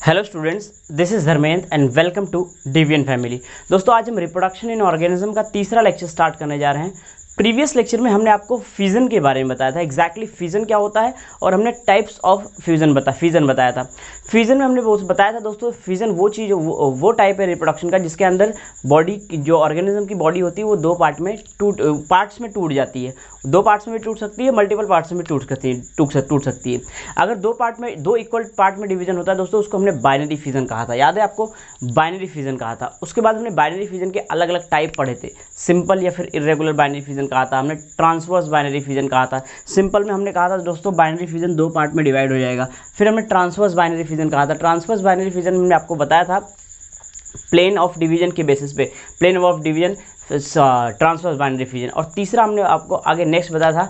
Hello students, this is Dharmendra and welcome to Divyan family. दोस्तों, आज हम रिप्रोडक्शन इन ऑर्गेनिज्म का तीसरा लेक्चर स्टार्ट करने जा रहे हैं। प्रीवियस लेक्चर में हमने आपको फ्यूजन के बारे में बताया था, एग्जैक्टली फ्यूजन क्या होता है, और हमने टाइप्स ऑफ फ्यूजन बताया था। फ्यूजन में हमने बताया था दोस्तों, फ्यूजन वो चीज़ वो टाइप है रिप्रोडक्शन का जिसके अंदर बॉडी जो ऑर्गेनिज्म की बॉडी होती है वो दो पार्ट्स में टूट जाती है। दो पार्ट्स में भी टूट सकती है, मल्टीपल पार्ट्स में भी टूट सकती है। अगर दो इक्वल पार्ट में डिवीजन होता है दोस्तों, उसको हमने बाइनरी फ्यूजन कहा था। याद है आपको, बाइनरी फ्यूजन कहा था। उसके बाद हमने बाइनरी फ्यूजन के अलग अलग टाइप पढ़े थे। सिंपल या फिर इरेगुलर बाइनरी फ्यूजन कहा था, हमने ट्रांसवर्स बाइनरी फ्यूजन कहा था। सिंपल में हमने कहा था दोस्तों बाइनरी फ्यूजन दो पार्ट में डिवाइड हो जाएगा। फिर हमने ट्रांसवर्स बाइनरी फ्यूजन कहा था। ट्रांसवर्स बाइनरी फ्यूजन में हमने आपको बताया था प्लेन ऑफ डिवीजन के बेसिस पे, plane of division transverse binary fusion. और तीसरा हमने आपको आगे नेक्स्ट बताया था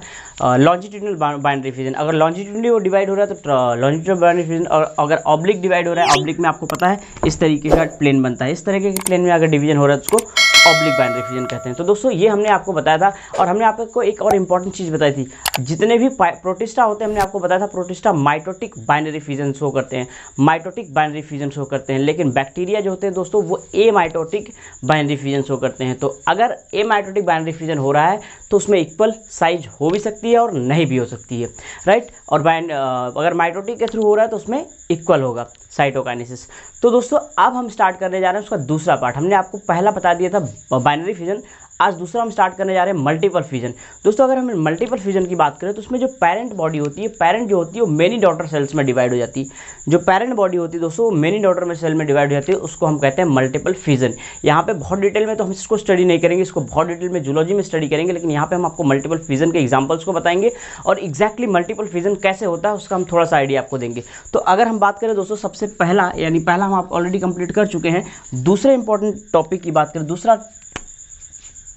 लॉन्जिट्यूडनल बाइनरी फ्यूजन। अगर लॉन्जिट्यूडनली वो डिवाइड हो रहा है तो लॉन्जिट्यूडनल बाइनरी फ्यूजन, और अगर ऑब्लिक डिवाइड हो रहा है, ऑब्लिक में आपको पता है इस तरीके का प्लेन बनता है। इस तरीके के प्लेन में अगर डिवीजन हो रहा है तो उसको ऑब्लिक बाइनरी फ्यूजन कहते हैं। तो दोस्तों ये हमने आपको बताया था। और हमने आपको एक और इंपॉर्टेंट चीज़ बताई थी, जितने भी प्रोटिस्टा होते हैं हमने आपको बताया था protista mitotic binary fusion show करते हैं, माइटोटिक बाइनरी फ्यूजन शो करते हैं। लेकिन बैक्टीरिया जो होते हैं दोस्तों वो ए माइटोटिक बाइनरी फ्यूजन शो करते हैं। तो अगर ए माइटोटिक बाइनरी फ्यूजन हो रहा है तो उसमें इक्वल साइज हो भी सकती है और नहीं भी हो सकती है, राइट। और अगर माइटोटिक के थ्रू हो रहा है तो उसमें इक्वल होगा साइटोकाइनेसिस। तो दोस्तों अब हम स्टार्ट करने जा रहे हैं उसका दूसरा पार्ट। हमने आपको पहला बता दिया था बाइनरी फ्यूजन, आज दूसरा हम स्टार्ट करने जा रहे हैं मल्टीपल फ्यूजन। दोस्तों अगर हम मल्टीपल फ्यूजन की बात करें तो उसमें जो पेरेंट बॉडी होती है, पेरेंट जो होती है वो मेनी डॉटर सेल्स में डिवाइड हो जाती है। जो पेरेंट बॉडी होती है दोस्तों वो मेनी डॉटर में सेल में डिवाइड हो जाती है, उसको हम कहते हैं मल्टीपल फ्यूजन। यहाँ पे बहुत डिटेल में तो हम इसको स्टडी नहीं करेंगे, इसको बहुत डिटेल में जूलॉजी में स्टडी करेंगे, लेकिन यहाँ पे हम आपको मल्टीपल फ्यूजन के एग्जाम्पल्स को बताएंगे और एक्जैक्टली मल्टीपल फ्यूजन कैसे होता है उसका हम थोड़ा सा आइडिया आपको देंगे। तो अगर हम बात करें दोस्तों सबसे पहला हम आप ऑलरेडी कंप्लीट कर चुके हैं। दूसरे इंपॉर्टेंट टॉपिक की बात करें, दूसरा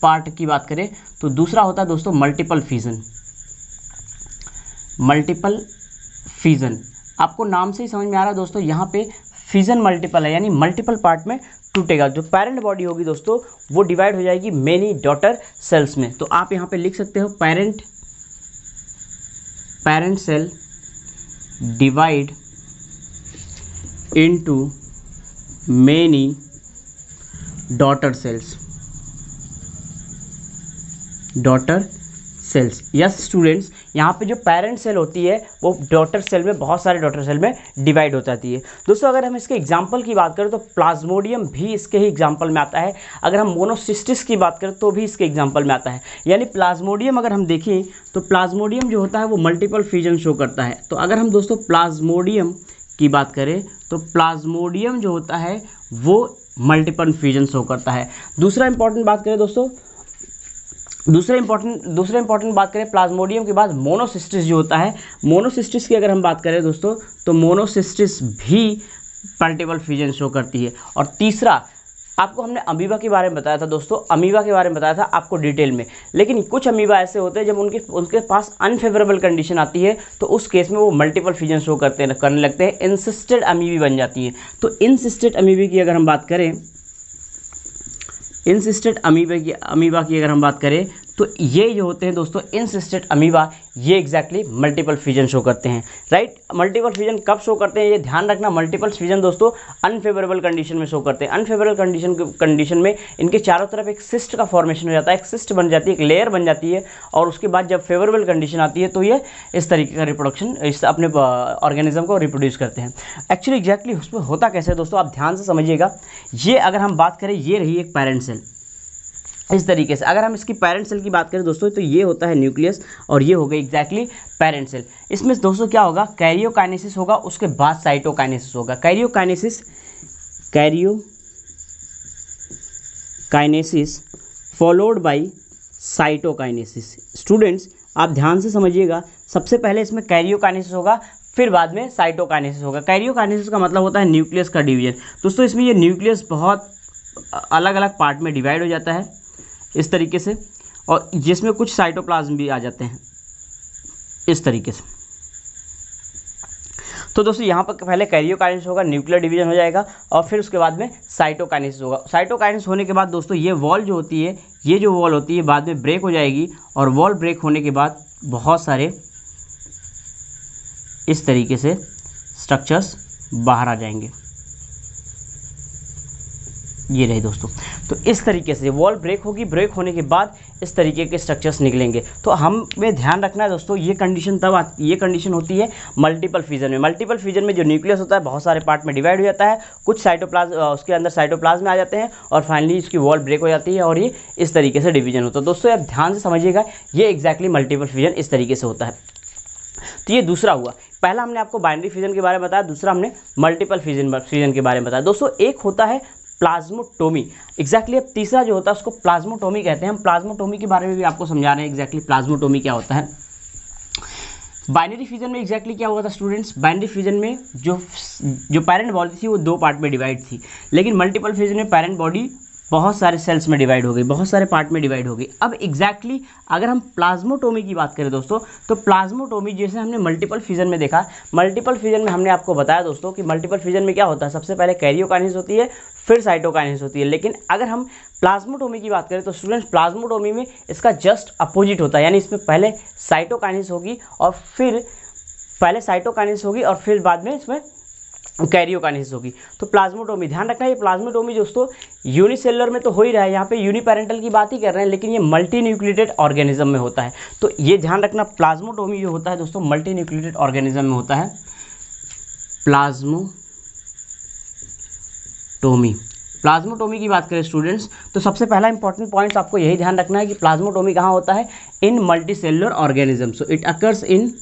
पार्ट की बात करें तो दूसरा होता है दोस्तों मल्टीपल फ्यूजन। मल्टीपल फ्यूजन आपको नाम से ही समझ में आ रहा है दोस्तों, यहाँ पे फ्यूजन मल्टीपल है, यानी मल्टीपल पार्ट में टूटेगा। जो पेरेंट बॉडी होगी दोस्तों वो डिवाइड हो जाएगी मेनी डॉटर सेल्स में। तो आप यहाँ पे लिख सकते हो parent cell divide into many daughter cells. Yes students, यहाँ पे जो पेरेंट सेल होती है वो डॉटर सेल में, बहुत सारे डॉटर सेल में डिवाइड हो जाती है। दोस्तों अगर हम इसके एग्जांपल की बात करें तो प्लाज्मोडियम भी इसके ही एग्जांपल में आता है। अगर हम मोनोसिस्टिस की बात करें तो भी इसके एग्जांपल में आता है। यानी प्लाज्मोडियम अगर हम देखें तो प्लाज्मोडियम जो होता है वो मल्टीपल फ्यूजन शो करता है। तो अगर हम दोस्तों प्लाज्मोडियम की बात करें तो प्लाज्मोडियम जो होता है वो मल्टीपल फ्यूजन शो करता है। दूसरा इंपॉर्टेंट बात करें दोस्तों, दूसरे इंपॉर्टेंट बात करें प्लाज्मोडियम के बाद मोनोसिस्टिस जो होता है, मोनोसिस्टिस की अगर हम बात करें दोस्तों तो मोनोसिस्टिस भी मल्टीपल फ्यूजन शो करती है। और तीसरा आपको हमने अमीबा के बारे में बताया था दोस्तों, अमीबा के बारे में बताया था आपको डिटेल में। लेकिन कुछ अमीबा ऐसे होते हैं जब उनके पास अनफेवरेबल कंडीशन आती है तो उस केस में वो मल्टीपल फ्यूजन शो करने लगते हैं, इंसिस्टेड अमीबी बन जाती है। तो इंसिस्टेड अमीबी की अगर हम बात करें, इंसिस्टेड अमीबा की अगर हम बात करें तो ये जो होते हैं दोस्तों इंसिस्टेड अमीबा, ये एग्जैक्टली मल्टीपल फ्यूजन शो करते हैं, राइट। मल्टीपल फ्यूजन कब शो करते हैं ये ध्यान रखना, मल्टीपल फ्यूजन दोस्तों अनफेवरेबल कंडीशन में शो करते हैं। अनफेवरेबल कंडीशन में इनके चारों तरफ एक सिस्ट का फॉर्मेशन हो जाता है, एक सिस्ट बन जाती है, एक लेयर बन जाती है, और उसके बाद जब फेवरेबल कंडीशन आती है तो ये इस तरीके का रिप्रोडक्शन इस अपने ऑर्गेनिज्म को रिप्रोड्यूस करते हैं। एक्चुअली एग्जैक्टली उसमें होता कैसे है दोस्तों, आप ध्यान से समझिएगा। ये अगर हम बात करें, ये रही एक पेरेंट सेल इस तरीके से। अगर हम इसकी पेरेंट सेल की बात करें दोस्तों तो ये होता है न्यूक्लियस, और ये हो गई एग्जैक्टली पेरेंट सेल। इसमें दोस्तों क्या होगा, कैरियोकाइनेसिस होगा, उसके बाद साइटोकाइनेसिस होगा। Karyokinesis followed by cytokinesis. Students आप ध्यान से समझिएगा, सबसे पहले इसमें कैरियोकाइनेसिस होगा, फिर बाद में साइटोकाइनेसिस होगा। कैरियोकाइनेसिस का मतलब होता है न्यूक्लियस का डिवीजन। दोस्तों इसमें ये न्यूक्लियस बहुत अलग अलग पार्ट में डिवाइड हो जाता है इस तरीके से, और जिसमें कुछ साइटोप्लाज्म भी आ जाते हैं इस तरीके से। तो दोस्तों यहाँ पर पहले कैरियोकाइनेसिस होगा, न्यूक्लियर डिवीजन हो जाएगा, और फिर उसके बाद में साइटोकाइनेसिस होगा। साइटोकाइनेसिस होने के बाद दोस्तों ये वॉल जो होती है, ये जो वॉल होती है बाद में ब्रेक हो जाएगी, और वॉल ब्रेक होने के बाद बहुत सारे इस तरीके से स्ट्रक्चर्स बाहर आ जाएंगे। ये रहे दोस्तों। तो इस तरीके से वॉल ब्रेक होगी, ब्रेक होने के बाद इस तरीके के स्ट्रक्चर्स निकलेंगे। तो हमें ध्यान रखना है दोस्तों, ये कंडीशन होती है मल्टीपल फ्यूजन में। मल्टीपल फ्यूजन में जो न्यूक्लियस होता है बहुत सारे पार्ट में डिवाइड हो जाता है, कुछ साइटोप्लाज्म उसके अंदर साइटोप्लाज्म में आ जाते हैं और फाइनली इसकी वॉल ब्रेक हो जाती है और ये इस तरीके से डिवीजन होता है। दोस्तों आप ध्यान से समझिएगा, ये एग्जैक्टली मल्टीपल फ्यूजन इस तरीके से होता है। तो ये दूसरा हुआ। पहला हमने आपको बाइनरी फ्यूजन के बारे में बताया, दूसरा हमने मल्टीपल फ्यूजन के बारे में बताया। दोस्तों एक होता है प्लाज्मोटोमी, एग्जैक्टली अब तीसरा जो होता है उसको प्लाज्मोटोमी कहते हैं। हम प्लाज्मोटोमी के बारे में भी आपको समझा रहे हैं एग्जैक्टली प्लाज्मोटोमी क्या होता है। बाइनरी फ्यूजन में एग्जैक्टली क्या हुआ था स्टूडेंट्स, बाइनरी फ्यूजन में जो पैरेंट बॉडी थी वो दो पार्ट में डिवाइड थी, लेकिन मल्टीपल फ्यूजन में पैरेंट बॉडी बहुत सारे सेल्स में डिवाइड हो गई, बहुत सारे पार्ट में डिवाइड हो गई। अब एग्जैक्टली अगर हम प्लाज्मोटोमी की बात करें दोस्तों, तो प्लाज्मोटोमी जैसे हमने मल्टीपल फ्यूजन में देखा, मल्टीपल फ्यूजन में हमने आपको बताया दोस्तों कि मल्टीपल फ्यूजन में क्या होता है, सबसे पहले कैरियोकाइनेसिस होती है, फिर साइटोकाइनेसिस होती है। लेकिन अगर हम प्लाज्मोटोमी की बात करें तो स्टूडेंट्स प्लाज्मोटोमी में इसका जस्ट अपोजिट होता है, यानी इसमें पहले साइटोकाइनेसिस होगी और फिर बाद में इसमें कैरियोकाइनेसिस होगी। तो प्लाज्मोटोमी ध्यान रखना, ये प्लाज्मोटोमी दोस्तों यूनिसेलुलर में तो हो ही रहा है, यहाँ पे यूनिपेरेंटल की बात ही कर रहे हैं, लेकिन ये मल्टी न्यूक्लिएटेड ऑर्गेनिज्म में होता है। तो ये ध्यान रखना, प्लाज्मोटोमी जो होता है दोस्तों मल्टी न्यूक्लिएटेड ऑर्गेनिज्म में होता है। प्लाज्मोटोमी की बात करें स्टूडेंट्स, तो सबसे पहला इंपॉर्टेंट पॉइंट आपको यही ध्यान रखना है कि प्लाज्मोटोमी कहाँ होता है, in multicellular organism. So it occurs in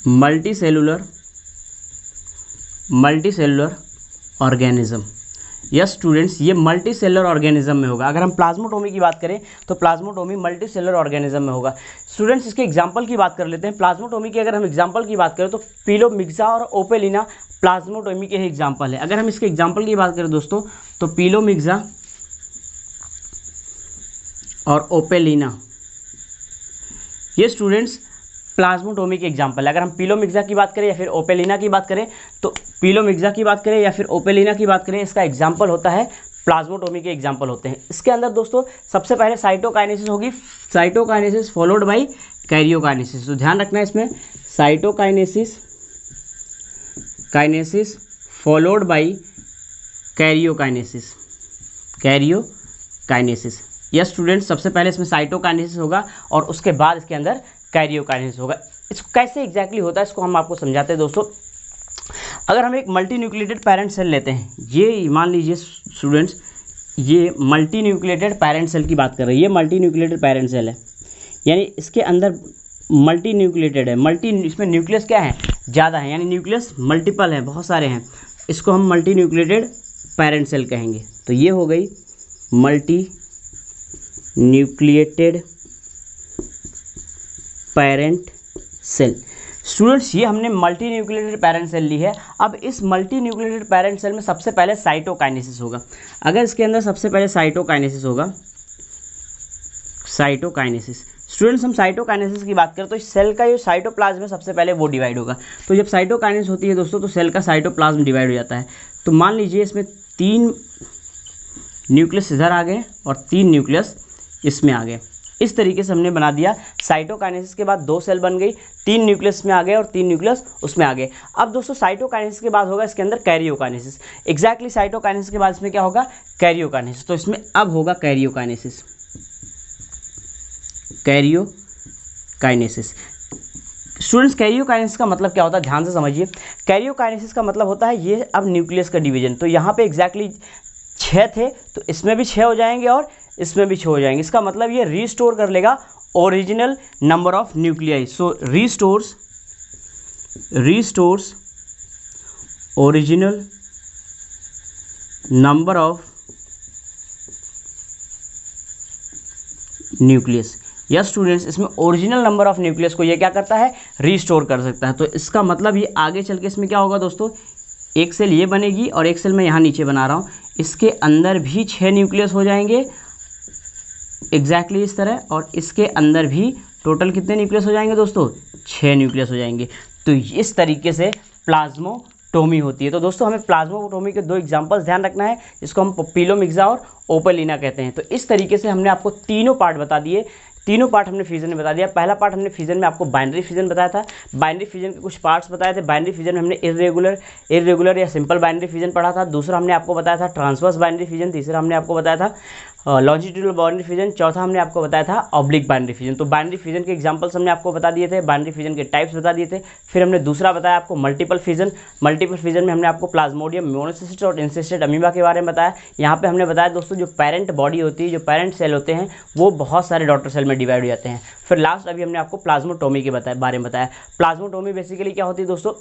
multicellular organism. Yes students, ये मल्टीसेलुलर ऑर्गेनिज्म में होगा। अगर हम प्लाज्मोटोमी की बात करें तो प्लाज्मोटोमी मल्टीसेलुलर ऑर्गेनिज्म में होगा। स्टूडेंट्स इसके एग्जांपल की बात कर लेते हैं। प्लाज्मोटोमी की अगर हम एग्जांपल की बात करें तो पिलोमिक्सा और ओपेलिना प्लाज्मोटोमी के ही एग्जांपल है। अगर हम इसके एग्जांपल की बात करें दोस्तों तो पिलोमिक्सा और ओपेलिना ये स्टूडेंट्स प्लाज्मोटोमी के एग्जांपल है। अगर हम पिलोमिक्सा की बात करें या फिर ओपेलिना की बात करें, तो पिलोमिक्सा की बात करें या फिर ओपेलिना की बात करें, इसका एग्जांपल होता है प्लाज्मोटोमी के एग्जांपल होते हैं। इसके अंदर दोस्तों सबसे पहले साइटोकाइनेसिस होगी, साइटोकाइनेसिस फॉलोड बाय कैरियोकाइनेसिस। तो ध्यान रखना है इसमें cytokinesis followed by karyokinesis. Yes students, सबसे पहले इसमें साइटोकाइनेसिस होगा और उसके बाद इसके अंदर कैरियोकाइनेसिस होगा। इसको कैसे एग्जैक्टली होता है इसको हम आपको समझाते हैं दोस्तों। अगर हम एक मल्टी न्यूक्लिएटेड पेरेंट सेल लेते हैं, ये मान लीजिए स्टूडेंट्स ये मल्टी न्यूक्लिएटेड पेरेंट सेल की बात कर रहे हैं, ये मल्टी न्यूक्लिएटेड पेरेंट सेल है, यानी इसके अंदर मल्टी न्यूक्लिएटेड है। इसमें न्यूक्लियस क्या है, ज़्यादा है, यानी न्यूक्लियस मल्टीपल है, बहुत सारे हैं, इसको हम मल्टी न्यूक्लिएटेड पेरेंट सेल कहेंगे। तो ये हो गई multi nucleated parent cell. Students ये हमने मल्टी न्यूक्लिएटेड पेरेंट सेल ली है। अब इस मल्टी न्यूक्लिएटेड पेरेंट सेल में सबसे पहले साइटोकाइनेसिस होगा। अगर इसके अंदर सबसे पहले साइटोकाइनेसिस होगा, स्टूडेंट्स हम साइटोकाइनेसिस की बात करें तो इस सेल का जो साइटोप्लाज्म है सबसे पहले वो डिवाइड होगा। तो जब साइटोकाइनेसिस होती है दोस्तों तो सेल का साइटोप्लाज्म डिवाइड हो जाता है। तो मान लीजिए इसमें 3 न्यूक्लियस इधर आ गए और 3 न्यूक्लियस इसमें आ गए। इस तरीके से हमने बना दिया। साइटोकाइनेसिस के बाद 2 सेल बन गई, 3 न्यूक्लियस में आ गए और 3 न्यूक्लियस उसमें आ गए। अब दोस्तों साइटोकाइनेसिस के बाद होगा इसके अंदर कैरियोकाइनेसिस। एग्जैक्टली साइटोकाइनेसिस के बाद इसमें क्या होगा, कैरियोकाइनेसिस। तो इसमें अब होगा कैरियोकाइनेसिस। स्टूडेंट्स कैरियोकाइनेसिस का मतलब क्या होता है, ध्यान से समझिए। कैरियोकाइनेसिस का मतलब होता है ये अब न्यूक्लियस का डिवीजन। तो यहाँ पे एग्जैक्टली 6 थे तो इसमें भी 6 हो जाएंगे और इसमें भी 6 हो जाएंगे। इसका मतलब ये रीस्टोर कर लेगा original number of nuclei. So restores original number of nucleus. Yes students, इसमें ओरिजिनल नंबर ऑफ न्यूक्लियस को ये क्या करता है, रीस्टोर कर सकता है। तो इसका मतलब ये आगे चल के इसमें क्या होगा दोस्तों, एक सेल ये बनेगी और एक सेल मैं यहाँ नीचे बना रहा हूँ, इसके अंदर भी 6 न्यूक्लियस हो जाएंगे एग्जैक्टली इस तरह, और इसके अंदर भी टोटल कितने न्यूक्लियस हो जाएंगे दोस्तों, 6 न्यूक्लियस हो जाएंगे। तो इस तरीके से प्लाज्मोटोमी होती है। तो दोस्तों हमें प्लाज्मोटोमी के 2 एग्जांपल्स ध्यान रखना है, जिसको हम पिलोमिक्सा और ओपेलिना कहते हैं। तो इस तरीके से हमने आपको तीनों पार्ट बता दिए, तीनों पार्ट हमने फिजन में बता दिया। पहला पार्ट हमने फिजन में आपको बाइनरी फिजन बताया था, बाइनरी फिजन के कुछ पार्ट्स बताए थे। बाइनरी फिजन में हमने इरेगुलर या सिंपल बाइनरी फिजन पढ़ा था। दूसरा हमने आपको बताया था ट्रांसवर्स बाइनरी फिजन। तीसरा हमने आपको बताया था लॉन्जिट्यूडल बाइनरी फिजन। चौथा हमने आपको बताया था ऑब्लिक बाइनरी फिजन। तो बाइनरी फिजन के एग्जांपल्स हमने आपको बता दिए थे, बाइनरी फिजन के टाइप्स बता दिए थे। फिर हमने दूसरा बताया आपको मल्टीपल फिजन। मल्टीपल फिजन में हमने आपको प्लाज्मोडियम, मोनोसिस्टेड और इंसिस्टेड अमीबा के बारे में बताया। यहाँ पे हमने बताया दोस्तों जो पेरेंट बॉडी होती है, जो पेरेंट सेल होते हैं, वो बहुत सारे डॉटर सेल में डिवाइड हो जाते हैं। फिर लास्ट अभी हमने आपको प्लाज्मोटोमी के बारे में बताया। प्लाज्मोटोमी बेसिकली क्या होती है दोस्तों,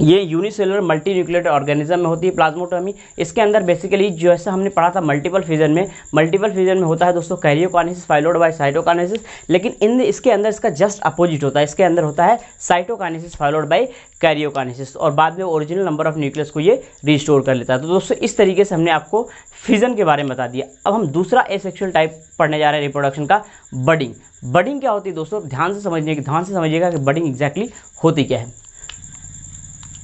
ये यूनिसेलुलर मल्टी न्यूक्लिएटेड ऑर्गेनिज्म में होती है प्लाज्मोटोमी। इसके अंदर बेसिकली जैसा हमने पढ़ा था मल्टीपल फिजन में होता है दोस्तों कैरियोकाइनेसिस फॉलोड बाय साइटोकाइनेसिस, लेकिन इसके अंदर इसका जस्ट अपोजिट होता है। इसके अंदर होता है साइटोकाइनेसिस फॉलोड बाय कैरियोकाइनेसिस, और बाद में ओरिजिनल नंबर ऑफ न्यूक्लियस को ये रिस्टोर कर लेता है। तो दोस्तों इस तरीके से हमने आपको फिजन के बारे में बता दिया। अब हम दूसरा एसेक्सुअल टाइप पढ़ने जा रहे हैं रिप्रोडक्शन का, बडिंग। बडिंग क्या होती है दोस्तों, ध्यान से समझिएगा कि बडिंग एग्जैक्टली होती क्या है।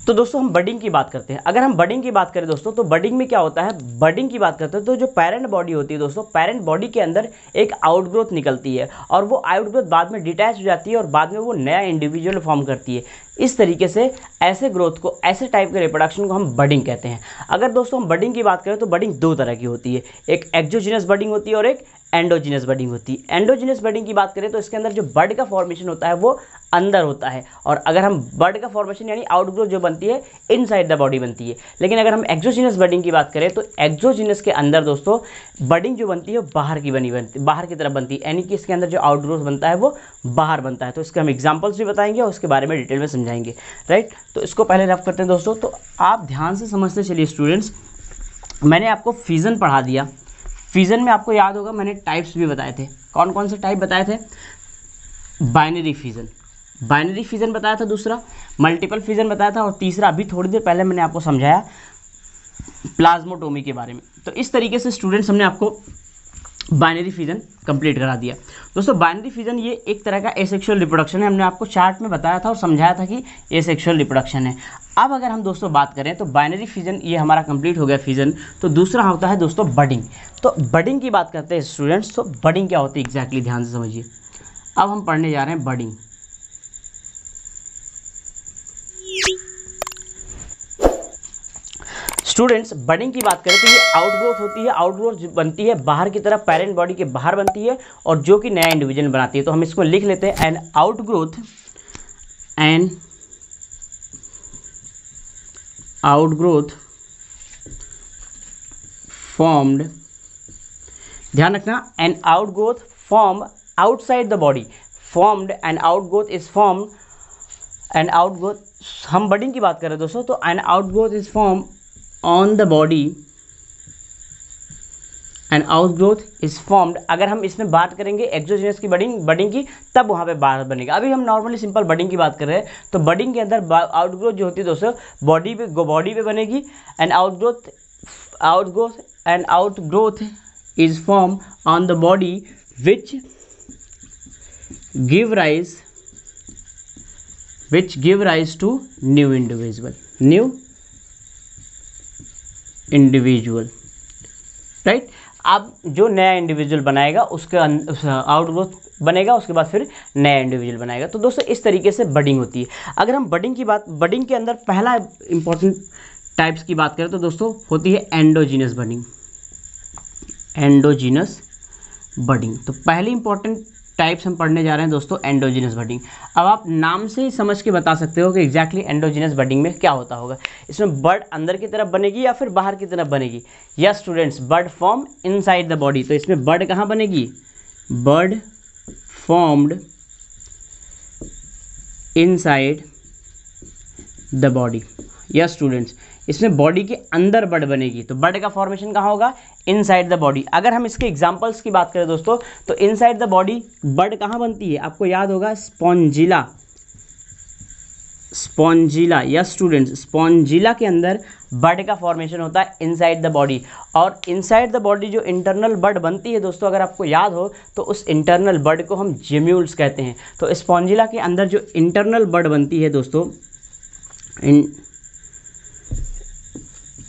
तो दोस्तों हम बडिंग की बात करते हैं। अगर हम बडिंग की बात करें दोस्तों, तो बडिंग में क्या होता है, बडिंग की बात करते हैं तो जो पेरेंट बॉडी होती है दोस्तों, पेरेंट बॉडी के अंदर एक आउटग्रोथ निकलती है, और वो आउटग्रोथ बाद में डिटैच हो जाती है और बाद में वो नया इंडिविजुअल फॉर्म करती है। इस तरीके से ऐसे ग्रोथ को, ऐसे टाइप के रिप्रोडक्शन को हम बडिंग कहते हैं। अगर दोस्तों हम बडिंग की बात करें तो बडिंग दो तरह की होती है, एक एक्सोजीनस बडिंग होती है और एक एंडोजीनस बडिंग होती है। एंडोजीनस बडिंग की बात करें तो इसके अंदर जो बड का फॉर्मेशन होता है वो अंदर होता है, और अगर हम बड का फॉर्मेशन यानी आउटग्रोथ जो बनती है इनसाइड द बॉडी बनती है। लेकिन अगर हम एक्सोजीनस बडिंग की बात करें तो एक्सोजीनस के अंदर दोस्तों बडिंग जो बनती है वो बाहर की तरफ बनती है, यानी कि इसके अंदर जो आउटग्रोथ बनता है वो बाहर बनता है। तो इसके हम एग्जाम्पल्स भी बताएंगे और उसके बारे में डिटेल में समझाएंगे, राइट। तो इसको पहले रफ करते हैं दोस्तों। तो आप ध्यान से समझते चलिए स्टूडेंट्स, मैंने आपको फिजन पढ़ा दिया। फिजन में आपको याद होगा मैंने टाइप्स भी बताए थे। कौन कौन से टाइप बताए थे, बाइनरी फिजन बताया था, दूसरा मल्टीपल फिजन बताया था, और तीसरा अभी थोड़ी देर पहले मैंने आपको समझाया प्लाज्मोटोमी के बारे में। तो इस तरीके से स्टूडेंट्स हमने आपको बाइनरी फिजन कंप्लीट करा दिया। दोस्तों बाइनरी फिजन ये एक तरह का एसेक्सुअल रिप्रोडक्शन है। हमने आपको चार्ट में बताया था और समझाया था कि एसेक्सुअल रिप्रोडक्शन है। अब अगर हम दोस्तों बात करें तो बाइनरी फिजन ये हमारा कंप्लीट हो गया फिजन। तो दूसरा होता है दोस्तों बडिंग। तो बडिंग की बात करते हैं स्टूडेंट्स, तो बडिंग क्या होती है एग्जैक्टली ध्यान से समझिए। अब हम पढ़ने जा रहे हैं बडिंग। स्टूडेंट्स बडिंग की बात करें तो ये आउटग्रोथ होती है। आउटग्रोथ बनती है बाहर की तरफ, पेरेंट बॉडी के बाहर बनती है, और जो कि नया इंडिविजुअल बनाती है। तो हम इसको लिख लेते हैं, एन आउटग्रोथ फॉर्म्ड, ध्यान रखना, an outgrowth form outside the body, formed an outgrowth is form, an outgrowth हम बडिंग की बात करें दोस्तों तो an outgrowth is form on the body, and outgrowth is formed. अगर हम इसमें बात करेंगे एक्सोजीनस की बडिंग की, तब वहाँ पे बाहर बनेगा। अभी हम नॉर्मली सिंपल बडिंग की बात कर रहे हैं। तो बडिंग के अंदर आउटग्रोथ जो होती है दोस्तों बॉडी पे बनेगी, and outgrowth is form on the body which give rise to new individual, right. अब जो नया इंडिविजुअल बनाएगा उसके आउटग्रोथ बनेगा, उसके बाद फिर नया इंडिविजुअल बनाएगा। तो दोस्तों इस तरीके से बडिंग होती है। अगर हम बडिंग के अंदर पहला इंपॉर्टेंट टाइप्स की बात करें तो दोस्तों होती है एंडोजीनस बडिंग। तो पहली इंपॉर्टेंट टाइप्स हम पढ़ने जा रहे हैं दोस्तों एंडोजीनस बडिंग। अब आप नाम से ही समझ के बता सकते हो कि एग्जैक्टली एंडोजीनस बडिंग में क्या होता होगा। इसमें बड अंदर की तरफ बनेगी या फिर बाहर की तरफ बनेगी। Yes students, bud form inside the body. तो इसमें बड कहाँ बनेगी, bud formed inside the body. Yes students, इसमें बॉडी के अंदर बड बनेगी। तो बड का फॉर्मेशन कहाँ होगा, इनसाइड द बॉडी। अगर हम इसके एग्जांपल्स की बात करें दोस्तों तो इनसाइड द बॉडी बड कहाँ बनती है, आपको याद होगा स्पॉन्जिला। यस स्टूडेंट्स, स्पॉन्जिला के अंदर बड का फॉर्मेशन होता है इनसाइड द बॉडी। और इनसाइड द बॉडी जो इंटरनल बड बनती है दोस्तों, अगर आपको याद हो तो उस इंटरनल बड को हम जेम्यूल्स कहते हैं। तो स्पॉन्जिला के अंदर जो इंटरनल बड बनती है दोस्तों,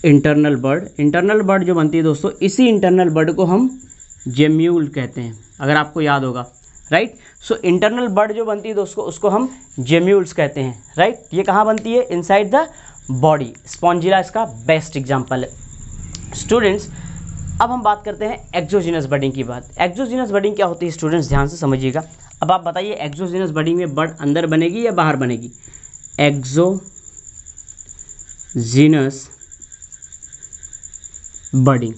इंटरनल बड जो बनती है दोस्तों, इसी इंटरनल बड को हम जेम्यूल कहते हैं, अगर आपको याद होगा, राइट। सो इंटरनल बड जो बनती है दोस्तों उसको हम जेम्यूल्स कहते हैं, राइट। ये कहाँ बनती है? Inside the body. स्पॉन्जिला इसका बेस्ट एग्जाम्पल है। स्टूडेंट्स अब हम बात करते हैं एक्सोजीनस बडिंग की बात। एक्सोजीनस बडिंग क्या होती है स्टूडेंट्स, ध्यान से समझिएगा। अब आप बताइए एक्सोजीनस बडिंग में बड अंदर बनेगी या बाहर बनेगी? Exogenous budding,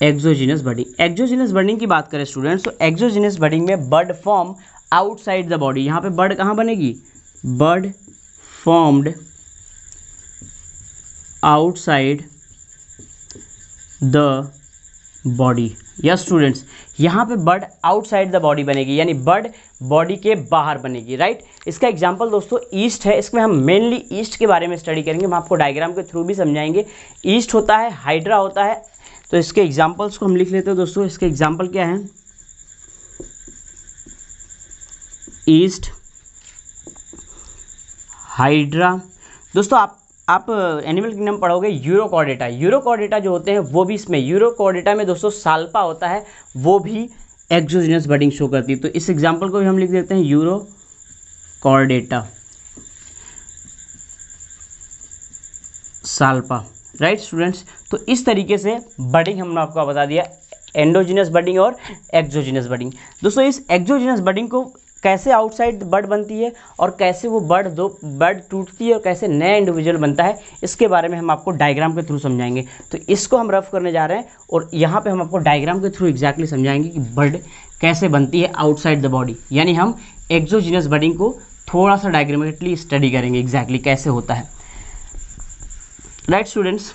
exogenous budding. Exogenous budding की बात करें स्टूडेंट्स तो एक्सोजीनस बडिंग में bud form outside the body. यहाँ पे बड कहाँ बनेगी? Bud formed outside the body. Yes students, यहाँ पे बड आउटसाइड द बॉडी बनेगी, यानी बड बॉडी के बाहर बनेगी, राइट। इसका एग्जांपल दोस्तों ईस्ट है। इसमें हम मेनली ईस्ट के बारे में स्टडी करेंगे, हम आपको डायग्राम के थ्रू भी समझाएंगे। ईस्ट होता है, हाइड्रा होता है, तो इसके एग्जाम्पल्स को हम लिख लेते हैं दोस्तों। इसके एग्जाम्पल क्या है? East, hydra. दोस्तों आप एनिमल किंगडम पढ़ोगे यूरोकॉर्डेटा। यूरोकॉर्डेटा जो होते हैं वो भी इसमें, यूरोकॉर्डेटा में दोस्तों साल्पा होता है, वो भी एक्सोजीनस बडिंग शो करती है। तो इस एग्जाम्पल को भी हम लिख देते हैं यूरोकॉर्डेटा, साल्पा, राइट स्टूडेंट्स। तो इस तरीके से बडिंग हमने आपको बता दिया, एंडोजीनस बडिंग और एक्सोजीनस बडिंग। दोस्तों इस एक्सोजीनस बडिंग को कैसे आउटसाइड बड बनती है और कैसे वो बड टूटती है और कैसे नया इंडिविजुअल बनता है, इसके बारे में हम आपको डायग्राम के थ्रू समझाएंगे। तो इसको हम रफ करने जा रहे हैं और यहाँ पे हम आपको डायग्राम के थ्रू एग्जैक्टली समझाएंगे कि बड कैसे बनती है आउटसाइड द बॉडी। यानी हम एक्सोजीनस बडिंग को थोड़ा सा डायग्रामेटिकली स्टडी करेंगे एग्जैक्टली कैसे होता है, राइट स्टूडेंट्स।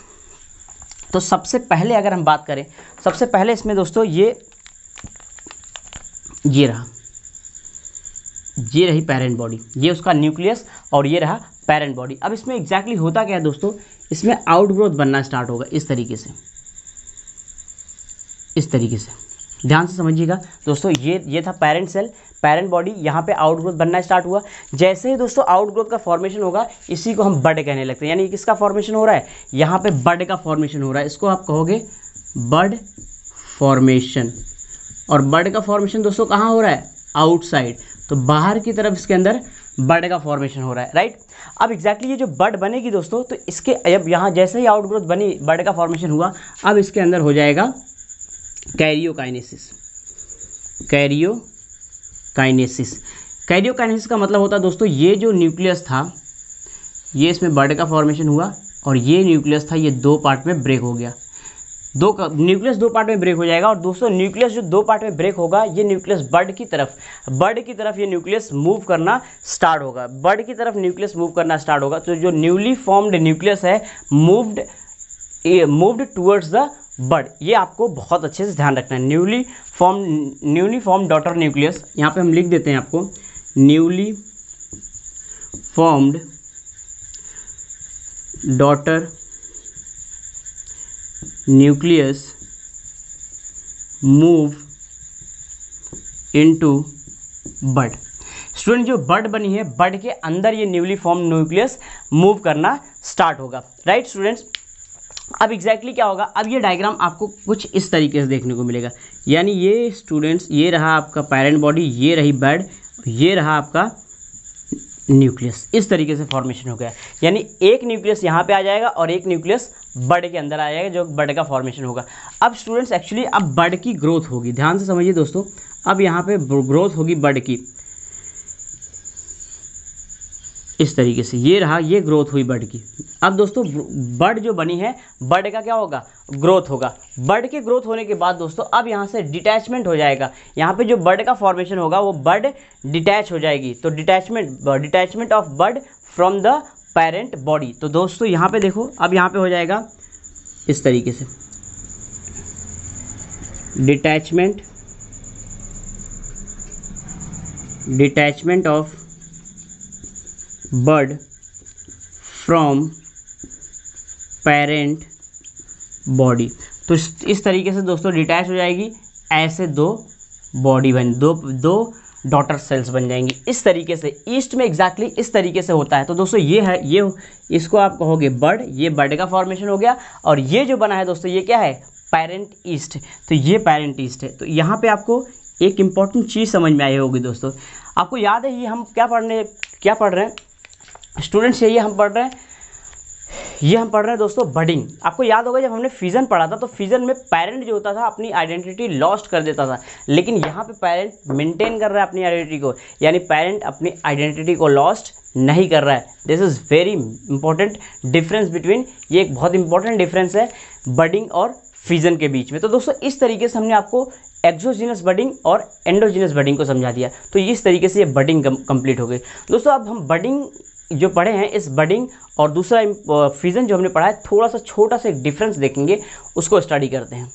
तो सबसे पहले अगर हम बात करें, सबसे पहले इसमें दोस्तों ये रही पेरेंट बॉडी, ये उसका न्यूक्लियस और ये रहा पेरेंट बॉडी। अब इसमें एग्जैक्टली होता क्या है दोस्तों, इसमें आउटग्रोथ बनना स्टार्ट होगा इस तरीके से, इस तरीके से। ध्यान से समझिएगा दोस्तों, ये था पेरेंट सेल, पेरेंट बॉडी, यहाँ पे आउटग्रोथ बनना स्टार्ट हुआ। जैसे ही दोस्तों आउटग्रोथ का फॉर्मेशन होगा, इसी को हम बड कहने लगते हैं। यानी किसका फॉर्मेशन हो रहा है? यहाँ पे बड का फॉर्मेशन हो रहा है, इसको आप कहोगे बड फॉर्मेशन। और बड का फॉर्मेशन दोस्तों कहाँ हो रहा है? आउटसाइड, तो बाहर की तरफ इसके अंदर बड का फॉर्मेशन हो रहा है, राइट। अब एग्जैक्टली ये जो बड बनेगी दोस्तों, तो इसके अब यहाँ जैसे ही आउटग्रोथ बनी, बड का फॉर्मेशन हुआ, अब इसके अंदर हो जाएगा कैरियोकाइनेसिस। कैरियोकाइनेसिस का मतलब होता है दोस्तों, ये जो न्यूक्लियस था, ये इसमें बड का फॉर्मेशन हुआ और ये न्यूक्लियस था, ये दो पार्ट में ब्रेक हो गया। न्यूक्लियस दो पार्ट में ब्रेक हो जाएगा। और दोस्तों न्यूक्लियस जो दो पार्ट में ब्रेक होगा, ये न्यूक्लियस बड की तरफ ये न्यूक्लियस मूव करना स्टार्ट होगा, बड की तरफ न्यूक्लियस मूव करना स्टार्ट होगा। तो जो न्यूली फॉर्म्ड न्यूक्लियस है मूव्ड टूवर्ड्स द बड, ये आपको बहुत अच्छे से ध्यान रखना है। न्यूली फॉर्म डॉटर न्यूक्लियस, यहाँ पे हम लिख देते हैं आपको newly formed daughter nucleus move into bud. Student जो बड बनी है, बड के अंदर ये न्यूली फॉर्म न्यूक्लियस मूव करना स्टार्ट होगा, राइट स्टूडेंट्स। अब एग्जैक्टली क्या होगा, अब ये डायग्राम आपको कुछ इस तरीके से देखने को मिलेगा। यानी ये स्टूडेंट्स, ये रहा आपका पेरेंट बॉडी, ये रही बड, ये रहा आपका न्यूक्लियस, इस तरीके से फॉर्मेशन हो गया। यानी एक न्यूक्लियस यहाँ पे आ जाएगा और एक न्यूक्लियस बड के अंदर आ जाएगा, जो बड का फॉर्मेशन होगा। अब स्टूडेंट्स एक्चुअली अब बड की ग्रोथ होगी, ध्यान से समझिए दोस्तों। अब यहाँ पे ग्रोथ होगी बड की, इस तरीके से, ये रहा, ये ग्रोथ हुई बड की। अब दोस्तों बड जो बनी है, बड का क्या होगा? ग्रोथ होगा। बड के ग्रोथ होने के बाद दोस्तों अब यहाँ से डिटैचमेंट हो जाएगा। यहाँ पे जो बड का फॉर्मेशन होगा वो बड डिटैच हो जाएगी। तो detachment of bud from the parent body. तो दोस्तों यहाँ पे देखो, अब यहाँ पे हो जाएगा इस तरीके से, detachment of bud from parent body. तो इस तरीके से दोस्तों डिटैच हो जाएगी, ऐसे दो डॉटर सेल्स बन जाएंगी इस तरीके से। ईस्ट में एग्जैक्टली इस तरीके से होता है। तो दोस्तों ये है, ये इसको आप कहोगे बड, ये बड का फॉर्मेशन हो गया। और ये जो बना है दोस्तों, ये क्या है? Parent east. तो ये पेरेंट ईस्ट है। तो यहाँ पे आपको एक इम्पॉर्टेंट चीज़ समझ में आई होगी दोस्तों। आपको याद है ये हम क्या पढ़ रहे हैं स्टूडेंट्स, ये हम पढ़ रहे हैं दोस्तों बडिंग। आपको याद होगा जब हमने फिजन पढ़ा था तो फिजन में पेरेंट जो होता था अपनी आइडेंटिटी लॉस्ट कर देता था, लेकिन यहाँ पे पेरेंट मेंटेन कर रहा है अपनी आइडेंटिटी को, यानी पेरेंट अपनी आइडेंटिटी को लॉस्ट नहीं कर रहा है। This is very important difference between, ये एक बहुत इंपॉर्टेंट डिफरेंस है बडिंग और फिजन के बीच में। तो दोस्तों इस तरीके से हमने आपको एक्सोजीनस बडिंग और एंडोजीनस बडिंग को समझा दिया। तो इस तरीके से ये बडिंग कंप्लीट हो गई। दोस्तों अब हम बडिंग जो पढ़े हैं, इस बडिंग और दूसरा फिजन जो हमने पढ़ा है, थोड़ा सा छोटा सा एक डिफरेंस देखेंगे, उसको स्टडी करते हैं।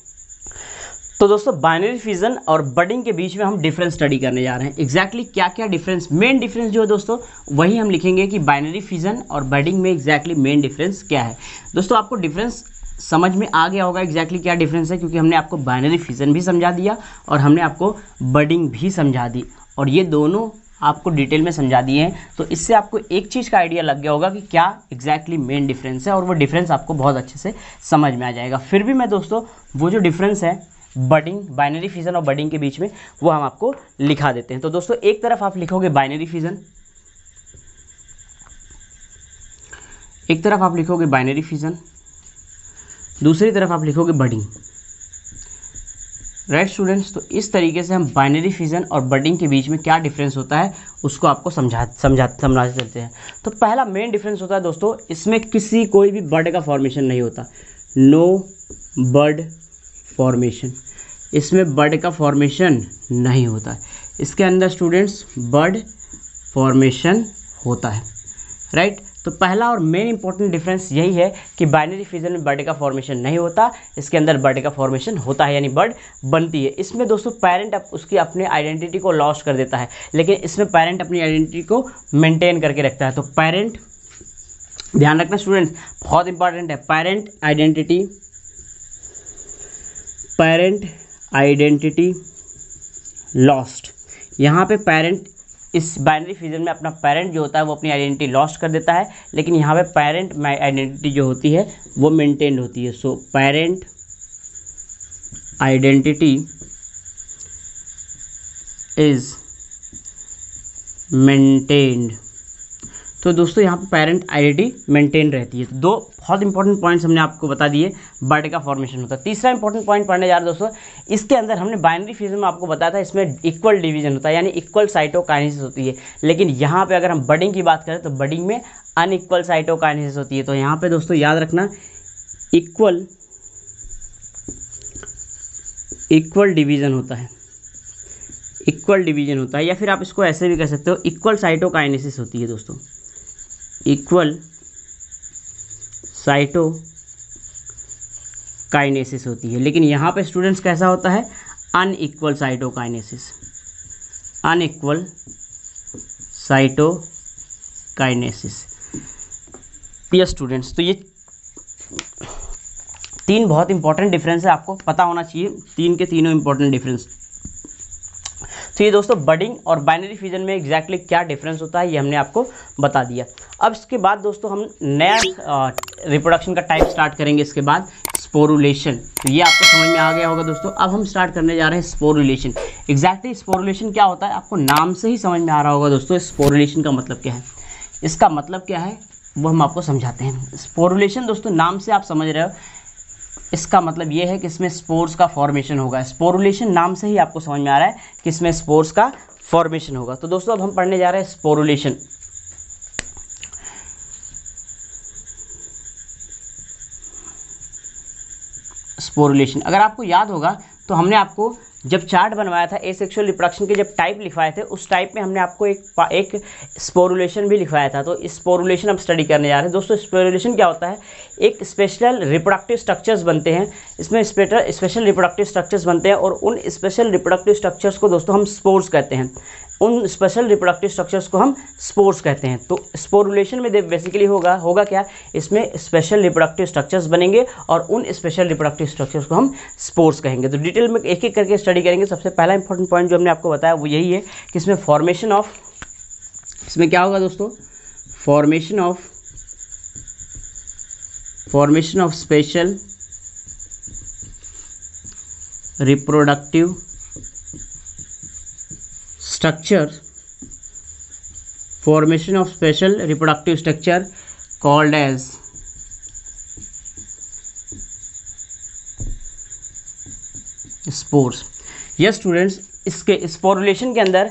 तो दोस्तों बाइनरी फिजन और बडिंग के बीच में हम डिफरेंस स्टडी करने जा रहे हैं। एग्जैक्टली क्या क्या डिफरेंस, मेन डिफरेंस जो है दोस्तों वही हम लिखेंगे कि बाइनरी फिजन और बडिंग में एग्जैक्टली मेन डिफरेंस क्या है। दोस्तों आपको डिफरेंस समझ में आ गया होगा एग्जैक्टली क्या डिफरेंस है, क्योंकि हमने आपको बाइनरी फिजन भी समझा दिया और हमने आपको बडिंग भी समझा दी, और ये दोनों आपको डिटेल में समझा दिए हैं। तो इससे आपको एक चीज़ का आइडिया लग गया होगा कि क्या एग्जैक्टली मेन डिफरेंस है, और वो डिफरेंस आपको बहुत अच्छे से समझ में आ जाएगा। फिर भी मैं दोस्तों वो जो डिफरेंस है बडिंग, बाइनरी फिजन और बडिंग के बीच में, वो हम आपको लिखा देते हैं। तो दोस्तों एक तरफ आप लिखोगे बाइनरी फिजन, एक तरफ आप लिखोगे बाइनरी फिजन, दूसरी तरफ आप लिखोगे बडिंग। राइट स्टूडेंट्स, तो इस तरीके से हम बाइनरी फिजन और बडिंग के बीच में क्या डिफरेंस होता है उसको आपको समझा देते हैं। तो पहला मेन डिफरेंस होता है दोस्तों, इसमें कोई भी बर्ड का फॉर्मेशन नहीं होता, नो बर्ड फॉर्मेशन, इसमें बर्ड का फॉर्मेशन नहीं होता है। इसके अंदर स्टूडेंट्स बर्ड फॉर्मेशन होता है। राइट, तो पहला और मेन इंपॉर्टेंट डिफरेंस यही है कि बाइनरी फिजन में बर्ड का फॉर्मेशन नहीं होता, इसके अंदर बर्ड का फॉर्मेशन होता है, यानी बर्ड बनती है। इसमें दोस्तों पेरेंट उसकी अपने आइडेंटिटी को लॉस्ट कर देता है, लेकिन इसमें पेरेंट अपनी आइडेंटिटी को मेंटेन करके रखता है। तो पेरेंट, ध्यान रखना स्टूडेंट, बहुत इंपॉर्टेंट है, पेरेंट आइडेंटिटी लॉस्ट। यहाँ पे पेरेंट, इस बाइनरी फिजन में अपना पेरेंट जो होता है वो अपनी आइडेंटिटी लॉस्ट कर देता है, लेकिन यहाँ पे पेरेंट आइडेंटिटी जो होती है वो मेंटेन्ड होती है। So parent identity is maintained. तो दोस्तों यहाँ पे पेरेंट आइडेंटिटी मेंटेन रहती है। तो दो बहुत इंपॉर्टेंट पॉइंट्स हमने आपको बता दिए, बर्ड का फॉर्मेशन होता है। तीसरा इंपॉर्टेंट पॉइंट पढ़ने जा रहे हैं दोस्तों, इसके अंदर हमने बाइनरी फिजन में आपको बताया था इसमें इक्वल डिवीजन होता है, यानी इक्वल साइटोकाइनेसिस होती है, लेकिन यहाँ पे अगर हम बडिंग की बात करें तो बडिंग में अनइक्वल साइटोकाइनेसिस होती है। तो यहाँ पे दोस्तों याद रखना इक्वल डिवीजन होता है, इक्वल डिवीजन होता है, या फिर आप इसको ऐसे भी कह सकते हो इक्वल साइटोकाइनेसिस होती है दोस्तों, इक्वल साइटोकाइनेसिस होती है। लेकिन यहाँ पे स्टूडेंट्स कैसा होता है, unequal cytokinesis, unequal cytokinesis. Yes students, तो ये तीन बहुत इंपॉर्टेंट डिफरेंस है, आपको पता होना चाहिए, तीन के तीनों इंपॉर्टेंट डिफरेंस। तो ये दोस्तों बडिंग और बाइनरी फिजन में एग्जैक्टली क्या डिफरेंस होता है ये हमने आपको बता दिया। अब इसके बाद दोस्तों हम नया रिप्रोडक्शन का टाइप स्टार्ट करेंगे, इसके बाद स्पोरुलेशन। तो ये आपको समझ में आ गया होगा दोस्तों। अब हम स्टार्ट करने जा रहे हैं स्पोरुलेशन। एग्जैक्टली स्पोरुलेशन क्या होता है आपको नाम से ही समझ में आ रहा होगा दोस्तों। स्पोरुलेशन का मतलब क्या है, इसका मतलब क्या है वो हम आपको समझाते हैं। स्पोरुलेशन दोस्तों नाम से आप समझ रहे हो, इसका मतलब ये है कि इसमें स्पोर्स का फॉर्मेशन होगा। स्पोरुलेशन नाम से ही आपको समझ में आ रहा है कि इसमें स्पोर्स का फॉर्मेशन होगा। तो दोस्तों अब हम पढ़ने जा रहे हैं स्पोरुलेशन। स्पोरुलेशन अगर आपको याद होगा तो हमने आपको जब चार्ट बनवाया था एसेक्सुअल रिप्रोडक्शन के जब टाइप लिखवाए थे, उस टाइप में हमने आपको एक स्पोरुलेशन भी लिखवाया था। तो इस स्पोरुलेशन अब स्टडी करने जा रहे हैं दोस्तों। स्पोरुलेशन क्या होता है, एक स्पेशल रिप्रोडक्टिव स्ट्रक्चर्स बनते हैं, इसमें स्पेशल रिप्रोडक्टिव स्ट्रक्चर्स बनते हैं, और उन स्पेशल रिप्रोडक्टिव स्ट्रक्चर्स को दोस्तों हम स्पोर्स कहते हैं। उन स्पेशल रिप्रोडक्टिव स्ट्रक्चर्स को हम स्पोर्स कहते हैं। तो स्पोरुलेशन में बेसिकली होगा क्या, इसमें स्पेशल रिप्रोडक्टिव स्ट्रक्चर्स बनेंगे और उन स्पेशल रिप्रोडक्टिव स्ट्रक्चर्स को हम स्पोर्स कहेंगे। तो डिटेल में एक एक करके स्टडी करेंगे। सबसे पहला इंपॉर्टेंट पॉइंट जो हमने आपको बताया वो यही है कि इसमें इसमें क्या होगा दोस्तों, formation of special structure, formation of special reproductive structure called as spores. Yes students, इसके स्पोरुलेशन के अंदर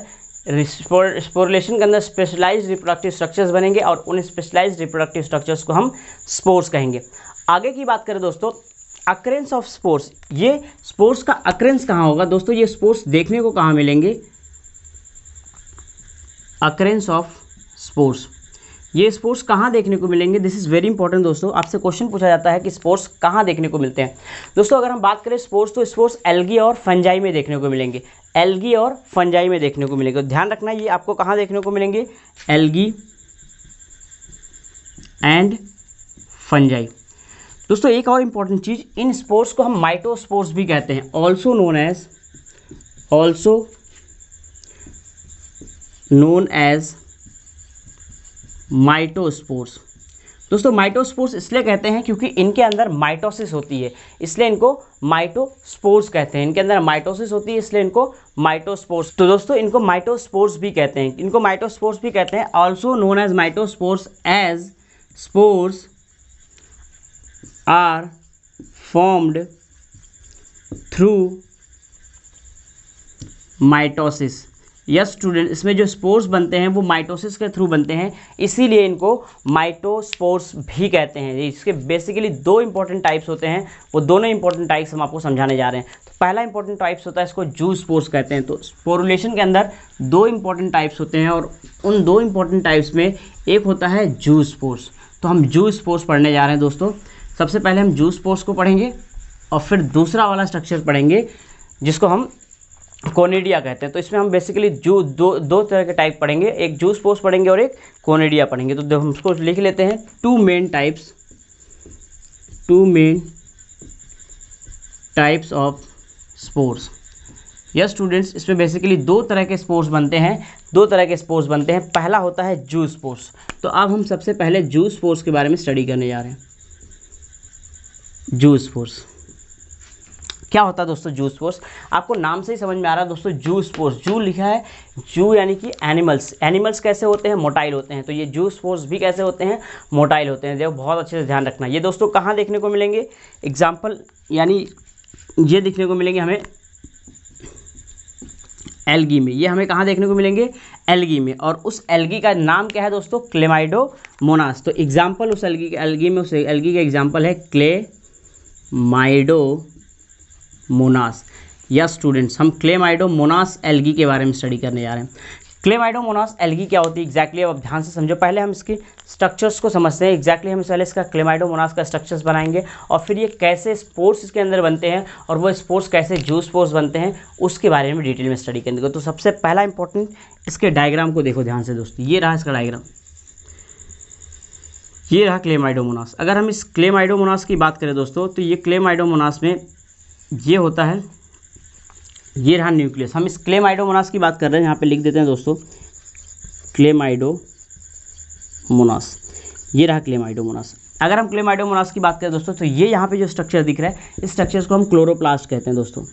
स्पेशलाइज्ड रिप्रोडक्टिव स्ट्रक्चर्स बनेंगे और उन स्पेशलाइज्ड रिप्रोडक्टिव स्ट्रक्चर्स को हम स्पोर्स कहेंगे। आगे की बात करें दोस्तों, अक्रेंस ऑफ स्पोर्स। ये स्पोर्स का अक्रेंस कहाँ होगा दोस्तों? ये स्पोर्स देखने को कहाँ मिलेंगे? अक्रेंस ऑफ स्पोर्स, ये स्पोर्स कहाँ देखने को मिलेंगे? दिस इज़ वेरी इंपॉर्टेंट दोस्तों। आपसे क्वेश्चन पूछा जाता है कि स्पोर्स कहाँ देखने को मिलते हैं। दोस्तों अगर हम बात करें स्पोर्स, तो स्पोर्स एल्गी और फंजाई में देखने को मिलेंगे। एल्गी और फंजाई में देखने को मिलेंगे। ध्यान रखना, ये आपको कहाँ देखने को मिलेंगे? Algae and fungi. दोस्तों एक और इम्पॉर्टेंट चीज़, इन स्पोर्स को हम माइटोस्पोर्स भी कहते हैं, ऑल्सो नोन एज माइटोस्पोर्स। दोस्तों माइटोस्पोर्स इसलिए कहते हैं क्योंकि इनके अंदर माइटोसिस होती है, इसलिए इनको माइटोस्पोर्स कहते हैं। इनके अंदर माइटोसिस होती है, इसलिए इनको माइटोस्पोर्स। तो दोस्तों इनको माइटोस्पोर्स भी कहते हैं, इनको माइटोस्पोर्स भी कहते हैं, also known as mitospores, as spores are formed through mitosis. Yes student, इसमें जो स्पोर्स बनते हैं वो माइटोसिस के थ्रू बनते हैं, इसीलिए इनको माइटोस्पोर्स भी कहते हैं। इसके बेसिकली दो इंपॉर्टेंट टाइप्स होते हैं, वो दोनों इंपॉर्टेंट टाइप्स हम आपको समझाने जा रहे हैं। तो पहला इंपॉर्टेंट टाइप्स होता है, इसको जू स्पोर्स कहते हैं। तो स्पोरुलेशन के अंदर दो इंपॉर्टेंट टाइप्स होते हैं और उन दो इंपॉर्टेंट टाइप्स में एक होता है जू स्पोर्स। तो हम जू स्पोर्स पढ़ने जा रहे हैं दोस्तों। सबसे पहले हम जू स्पोर्स को पढ़ेंगे और फिर दूसरा वाला स्ट्रक्चर पढ़ेंगे जिसको हम कोनिडिया कहते हैं। तो इसमें हम बेसिकली दो तरह के टाइप पढ़ेंगे, एक जू स्पोर्स पढ़ेंगे और एक कोनिडिया पढ़ेंगे। तो हम उसको लिख लेते हैं, two main types of spores. Yes students, इसमें बेसिकली दो तरह के स्पोर्स बनते हैं। पहला होता है जू स्पोर्स। तो अब हम सबसे पहले जू स्पोर्स के बारे में स्टडी करने जा रहे हैं। जू स्पोर्स क्या होता है दोस्तों? जू स्पोर्स आपको नाम से ही समझ में आ रहा है दोस्तों। जू स्पोर्स, जू लिखा है, जू यानी कि एनिमल्स कैसे होते हैं? मोटाइल होते हैं। तो ये जू स्पोर्स भी कैसे होते हैं? मोटाइल होते हैं। देखो बहुत अच्छे से ध्यान रखना। ये दोस्तों कहाँ देखने को मिलेंगे? एग्जाम्पल यानी ये देखने को मिलेंगे हमें एल्गी में। ये हमें कहाँ देखने को मिलेंगे? एल्गी में। और उस एल्गी का नाम क्या है दोस्तों? क्लेमाइडोमोनास। तो एग्जाम्पल उस एल्गी का एग्जाम्पल है क्लेमाइडोमोनास। यस स्टूडेंट्स, हम क्लेमाइडोमोनास एल्गी के बारे में स्टडी करने जा रहे हैं। क्लेमाइडोमोनास एल्गी क्या होती है एग्जैक्टली? अब ध्यान से समझो। पहले हम इसके स्ट्रक्चर्स को समझते हैं एग्जैक्टली। हम पहले इसका क्लेमाइडोमोनास का स्ट्रक्चर्स बनाएंगे और फिर ये कैसे स्पोर्स इसके अंदर बनते हैं और वो स्पोर्स कैसे जू स्पोर्स बनते हैं उसके बारे में डिटेल में स्टडी करेंगे। तो सबसे पहला इंपॉर्टेंट, इसके डायग्राम को देखो ध्यान से दोस्तों। ये रहा इसका डायग्राम, ये रहा क्लेमाइडोमोनास। अगर हम इस क्लेमाइडोमोनास की बात करें दोस्तों, तो ये क्लेमाइडोमोनास में ये होता है, ये रहा न्यूक्लियस। हम इस क्लेमाइडोमोनास की बात कर रहे हैं, यहाँ पे लिख देते हैं दोस्तों क्लेमाइडोमोनास। ये रहा क्लेमाइडोमोनास। अगर हम क्लेमाइडोमोनास की बात करें दोस्तों, तो ये यहाँ पे जो स्ट्रक्चर दिख रहा है, इस स्ट्रक्चर को हम क्लोरोप्लास्ट कहते हैं दोस्तों।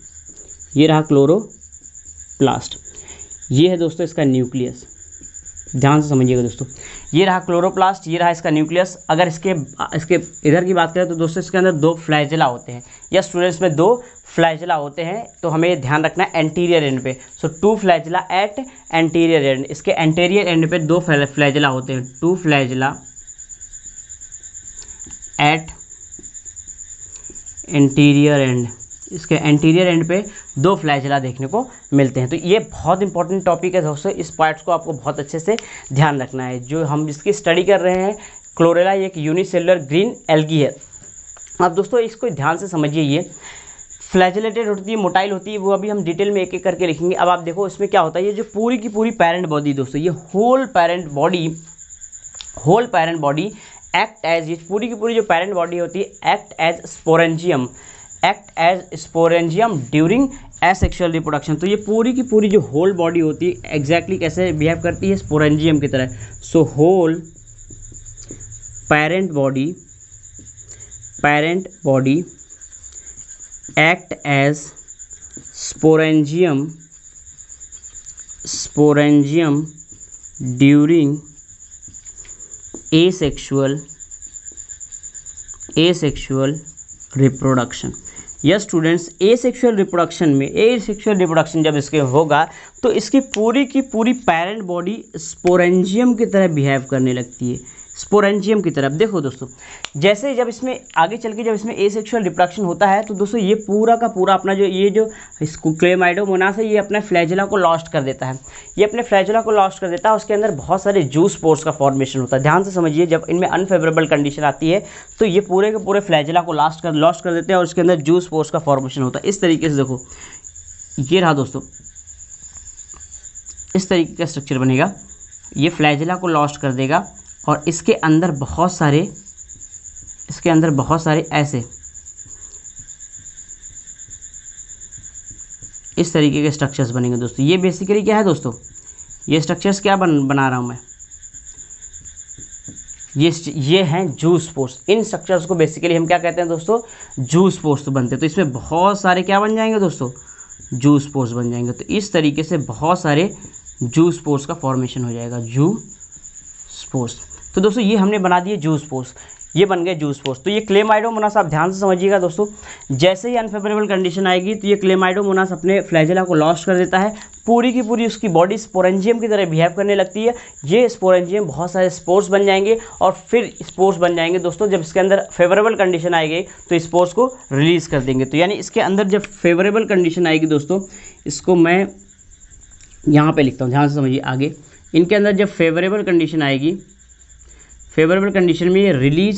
ये रहा क्लोरोप्लास्ट। ये है दोस्तों इसका न्यूक्लियस, ध्यान से समझिएगा दोस्तों। ये रहा क्लोरोप्लास्ट, ये रहा इसका न्यूक्लियस। अगर इसके इधर की बात करें तो दोस्तों इसके अंदर दो फ्लैजेला होते हैं। या स्टूडेंट्स में दो फ्लैजेला होते हैं, तो हमें ये ध्यान रखना है एंटीरियर एंड पे। So two flagella at anterior end. इसके एंटीरियर एंड पे दो फ्लैजेला होते हैं, two flagella at anterior end. इसके एंटीरियर एंड पे दो फ्लैजेला देखने को मिलते हैं। तो ये बहुत इंपॉर्टेंट टॉपिक है दोस्तों, इस पार्ट्स को आपको बहुत अच्छे से ध्यान रखना है। जो हम जिसकी स्टडी कर रहे हैं, क्लोरेला एक यूनिसेलुलर ग्रीन एल्गी है। अब दोस्तों इसको ध्यान से समझिए। ये फ्लैजेलेटेड होती है, मोटाइल होती है, वो अभी हम डिटेल में एक एक करके लिखेंगे। अब आप देखो इसमें क्या होता है, ये जो पूरी की पूरी पैरेंट बॉडी दोस्तों, ये whole parent body act as, ये पूरी की पूरी जो पैरेंट बॉडी होती है act as sporangium during asexual reproduction. तो ये पूरी की पूरी जो होल बॉडी होती है एग्जैक्टली कैसे बिहेव करती है? स्पोरेंजियम की तरह। So whole parent body act as sporangium sporangium during asexual reproduction. Yes students, asexual reproduction जब इसके होगा तो इसकी पूरी की पूरी पैरेंट बॉडी स्पोरेंजियम की तरह बिहेव करने लगती है, स्पोरेंजियम की तरफ। देखो दोस्तों, जैसे जब इसमें आगे चल के जब इसमें एसेक्सुअल रिप्रोडक्शन होता है तो दोस्तों ये पूरा का पूरा अपना जो क्लेमाइडोमोनास है ये अपने फ्लैजेला को लॉस्ट कर देता है। ये अपने फ्लैजेला को लॉस्ट कर देता है, उसके अंदर बहुत सारे जूस पोर्स का फॉर्मेशन होता है। ध्यान से समझिए, जब इनमें अनफेवरेबल कंडीशन आती है तो ये पूरे के पूरे फ्लैजेला को लॉस्ट कर देते हैं और उसके अंदर जूस पोर्स का फॉर्मेशन होता है। इस तरीके से देखो, ये रहा दोस्तों, इस तरीके का स्ट्रक्चर बनेगा। ये फ्लैजेला को लॉस्ट कर देगा और इसके अंदर बहुत सारे ऐसे इस तरीके के स्ट्रक्चर्स बनेंगे दोस्तों। ये बेसिकली क्या है दोस्तों, ये स्ट्रक्चर्स क्या बना रहा हूँ मैं, ये हैं जूस पोर्स। इन स्ट्रक्चर्स को बेसिकली हम क्या कहते हैं दोस्तों, जूस पोर्स बनते हैं। तो इसमें बहुत सारे क्या बन जाएंगे दोस्तों, जूस पोर्स बन जाएंगे। तो इस तरीके से बहुत सारे जूस पोर्स का फॉर्मेशन हो जाएगा, जूस पोर्स। तो दोस्तों ये हमने बना दिए जूस पोर्स, ये बन गए जूस पोर्स। तो ये क्लेमाइडोमोनास आप ध्यान से समझिएगा दोस्तों, जैसे ही अनफेवरेबल कंडीशन आएगी तो ये क्लेमाइडोमोनास अपने फ्लैजेला को लॉस्ट कर देता है, पूरी की पूरी उसकी बॉडी स्पोरेंजियम की तरह बिहेव करने लगती है। ये स्पोरेंजियम बहुत सारे स्पोर्स बन जाएंगे और फिर स्पोर्स बन जाएंगे दोस्तों। जब इसके अंदर फेवरेबल कंडीशन आएगी तो स्पोर्स को रिलीज़ कर देंगे। तो यानी इसके अंदर जब फेवरेबल कंडीशन आएगी दोस्तों, इसको मैं यहाँ पे लिखता हूँ, ध्यान से समझिए आगे। इनके अंदर जब फेवरेबल कंडीशन आएगी, फेवरेबल कंडीशन में ये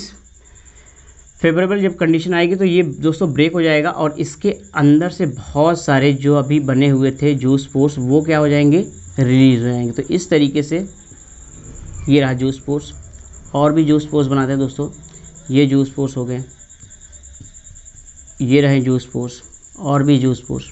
फेवरेबल जब कंडीशन आएगी तो ये दोस्तों ब्रेक हो जाएगा और इसके अंदर से बहुत सारे जो अभी बने हुए थे जूस पोर्स वो क्या हो जाएंगे, रिलीज़ हो जाएंगे। तो इस तरीके से ये रहा जूस पोर्स। और भी जूस पोर्स बनाते हैं दोस्तों, ये जूस पोर्स हो गए, ये रहे जूस पोर्स, और भी जूस पोर्स,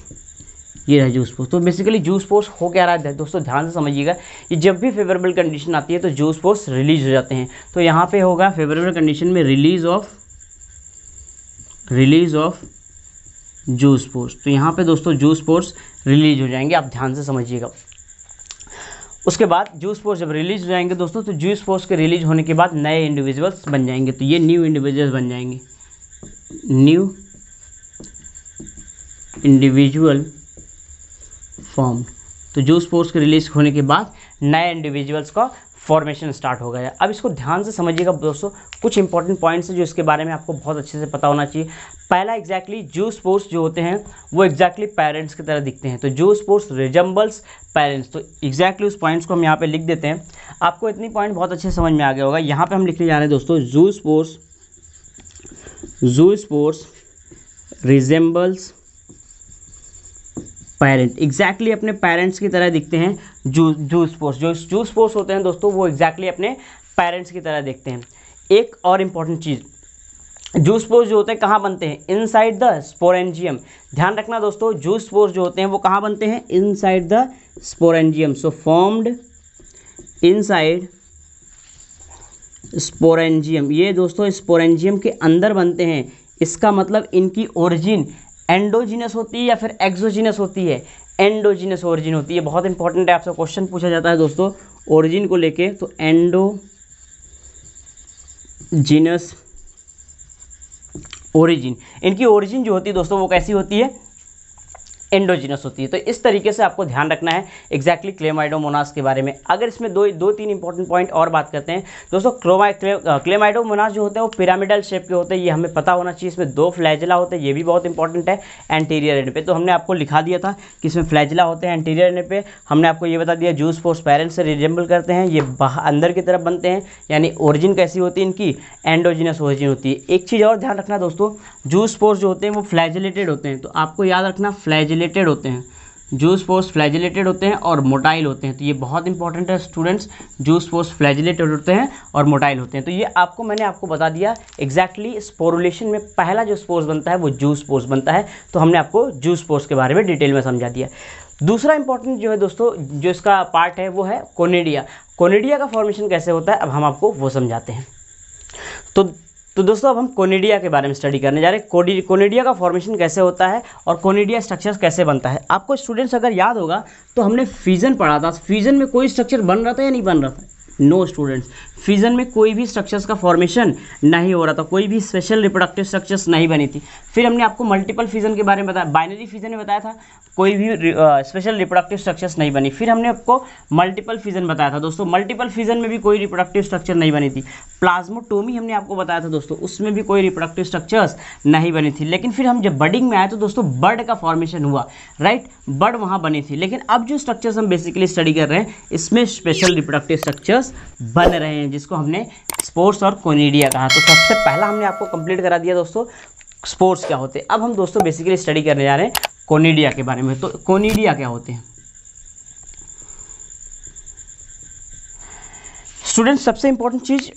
ये रहे जूस पोर्स। तो बेसिकली जूस पोर्स हो क्या रहा है दोस्तों, ध्यान से समझिएगा। ये जब भी फेवरेबल कंडीशन आती है तो जूस पोर्स रिलीज हो जाते हैं। तो यहाँ पे होगा फेवरेबल कंडीशन में रिलीज ऑफ जूस पोर्स। तो यहाँ पे दोस्तों जूस पोर्स रिलीज हो जाएंगे, आप ध्यान से समझिएगा। उसके बाद जूस पोर्स जब रिलीज हो जाएंगे दोस्तों, तो जूस पोर्स के रिलीज होने के बाद नए इंडिविजुअल्स बन जाएंगे। तो ये न्यू इंडिविजुअल्स बन जाएंगे, न्यू इंडिविजुअल फॉर्म। तो जूस पोर्स के रिलीज होने के बाद नए इंडिविजुअल्स का फॉर्मेशन स्टार्ट हो गया। अब इसको ध्यान से समझिएगा दोस्तों, कुछ इंपॉर्टेंट पॉइंट्स हैं जो इसके बारे में आपको बहुत अच्छे से पता होना चाहिए। पहला, एग्जैक्टली जूस पोर्स जो होते हैं वो एग्जैक्टली पेरेंट्स की तरह दिखते हैं। तो जूस पोर्स रिजेंबल्स पेरेंट्स। तो एग्जैक्टली उस पॉइंट्स को हम यहाँ पे लिख देते हैं। आपको इतनी पॉइंट बहुत अच्छे से समझ में आ गया होगा। यहाँ पे हम लिखने जा रहे हैं दोस्तों, juice pores resembles parent. Exactly अपने पेरेंट्स की तरह दिखते हैं जूस पोर्स। जो जूस पोर्स होते हैं दोस्तों वो एग्जैक्टली अपने पेरेंट्स की तरह दिखते हैं। एक और इम्पॉर्टेंट चीज़, जूस पोर्स जो होते हैं कहाँ बनते हैं, इनसाइड द स्पोरेंजियम। ध्यान रखना दोस्तों, जूस पोर्स जो होते हैं वो कहाँ बनते हैं, inside the sporangium. So formed inside sporangium. ये दोस्तों स्पोरेंजियम के अंदर बनते हैं। इसका मतलब इनकी ओरिजिन एंडोजीनस होती है या फिर एक्सोजीनस होती है, एंडोजीनस ओरिजिन होती है। बहुत इंपॉर्टेंट है, आपसे क्वेश्चन पूछा जाता है दोस्तों ओरिजिन को लेके। तो एंडोजीनस ओरिजिन, इनकी ओरिजिन जो होती है दोस्तों वो कैसी होती है, एंडोजीनस होती है। तो इस तरीके से आपको ध्यान रखना है एग्जैक्टली क्लेमाइडोमोनास के बारे में। अगर इसमें दो तीन इंपॉर्टेंट पॉइंट और बात करते हैं दोस्तों, क्लेमाइडोमोनास जो होते हैं वो पिरामिडल शेप के होते हैं, ये हमें पता होना चाहिए। इसमें 2 फ्लैजेला होते हैं, ये भी बहुत इंपॉर्टेंट है एंटीरियर एंड पे। तो हमने आपको लिखा दिया था कि इसमें फ्लैजेला होते हैं एंटीरियर एंड पे। हमने आपको ये बता दिया जूस पोर्स पेरेंट्स से रिजेंबल करते हैं, ये अंदर की तरफ बनते हैं। यानी ओरिजिन कैसी होती है इनकी, एंडोजीनस ओरिजिन होती है। एक चीज़ और ध्यान रखना दोस्तों, जूस पोर्स जो होते हैं वो फ्लैजिलेटेड होते हैं। तो आपको याद रखना फ्लैजिलेटेड होते हैं, जूस पोर्स फ्लैजिलेटेड होते हैं और मोटाइल होते हैं। तो ये बहुत इंपॉर्टेंट है स्टूडेंट्स, जूस पोर्स फ्लैजिलेटेड होते हैं और मोटाइल होते हैं। तो ये मैंने आपको बता दिया एग्जैक्टली स्पोरुलेशन में पहला जो स्पोर्स बनता है वो जूस पोर्स बनता है। तो हमने आपको जूस पोर्स के बारे में डिटेल में समझा दिया। दूसरा इंपॉर्टेंट जो है दोस्तों, जो इसका पार्ट है वो है कोनिडिया। कोनिडिया का फॉर्मेशन कैसे होता है अब हम आपको वो समझाते हैं। तो तो दोस्तों अब हम कोनिडिया के बारे में स्टडी करने जा रहे हैं। कोनिडिया का फॉर्मेशन कैसे होता है और कोनिडिया स्ट्रक्चर कैसे बनता है। आपको स्टूडेंट्स अगर याद होगा तो हमने फिजन पढ़ा था। फिजन में कोई स्ट्रक्चर बन रहा था या नहीं बन रहा था? नो स्टूडेंट्स, फिजन में कोई भी स्ट्रक्चर्स का फॉर्मेशन नहीं हो रहा था, कोई भी स्पेशल रिप्रोडक्टिव स्ट्रक्चर्स नहीं बनी थी। फिर हमने आपको मल्टीपल फिजन के बारे में बताया, बाइनरी फिजन में बताया था कोई भी स्पेशल रिप्रोडक्टिव स्ट्रक्चर्स नहीं बनी। फिर हमने आपको मल्टीपल फिजन बताया था दोस्तों, मल्टीपल फिजन में भी कोई रिप्रोडक्टिव स्ट्रक्चर नहीं बनी थी। प्लाज्मोटोमी हमने आपको बताया था दोस्तों, उसमें भी कोई रिप्रोडक्टिव स्ट्रक्चर्स नहीं बनी थी। लेकिन फिर हम जब बर्डिंग में आए तो दोस्तों बर्ड का फॉर्मेशन हुआ, राइट, बर्ड वहाँ बनी थी। लेकिन अब जो स्ट्रक्चर्स हम बेसिकली स्टडी कर रहे हैं इसमें स्पेशल रिप्रोडक्टिव स्ट्रक्चर्स बन रहे हैं, जिसको हमने स्पोर्स और कोनिडिया कहा। तो सबसे पहला हमने आपको कंप्लीट करा दिया दोस्तों स्पोर्स क्या होते हैं। अब हम दोस्तों बेसिकली स्टडी करने जा रहे हैं कोनिडिया के बारे में। तो कोनिडिया क्या होते हैं स्टूडेंट्स? सबसे इंपॉर्टेंट चीज़,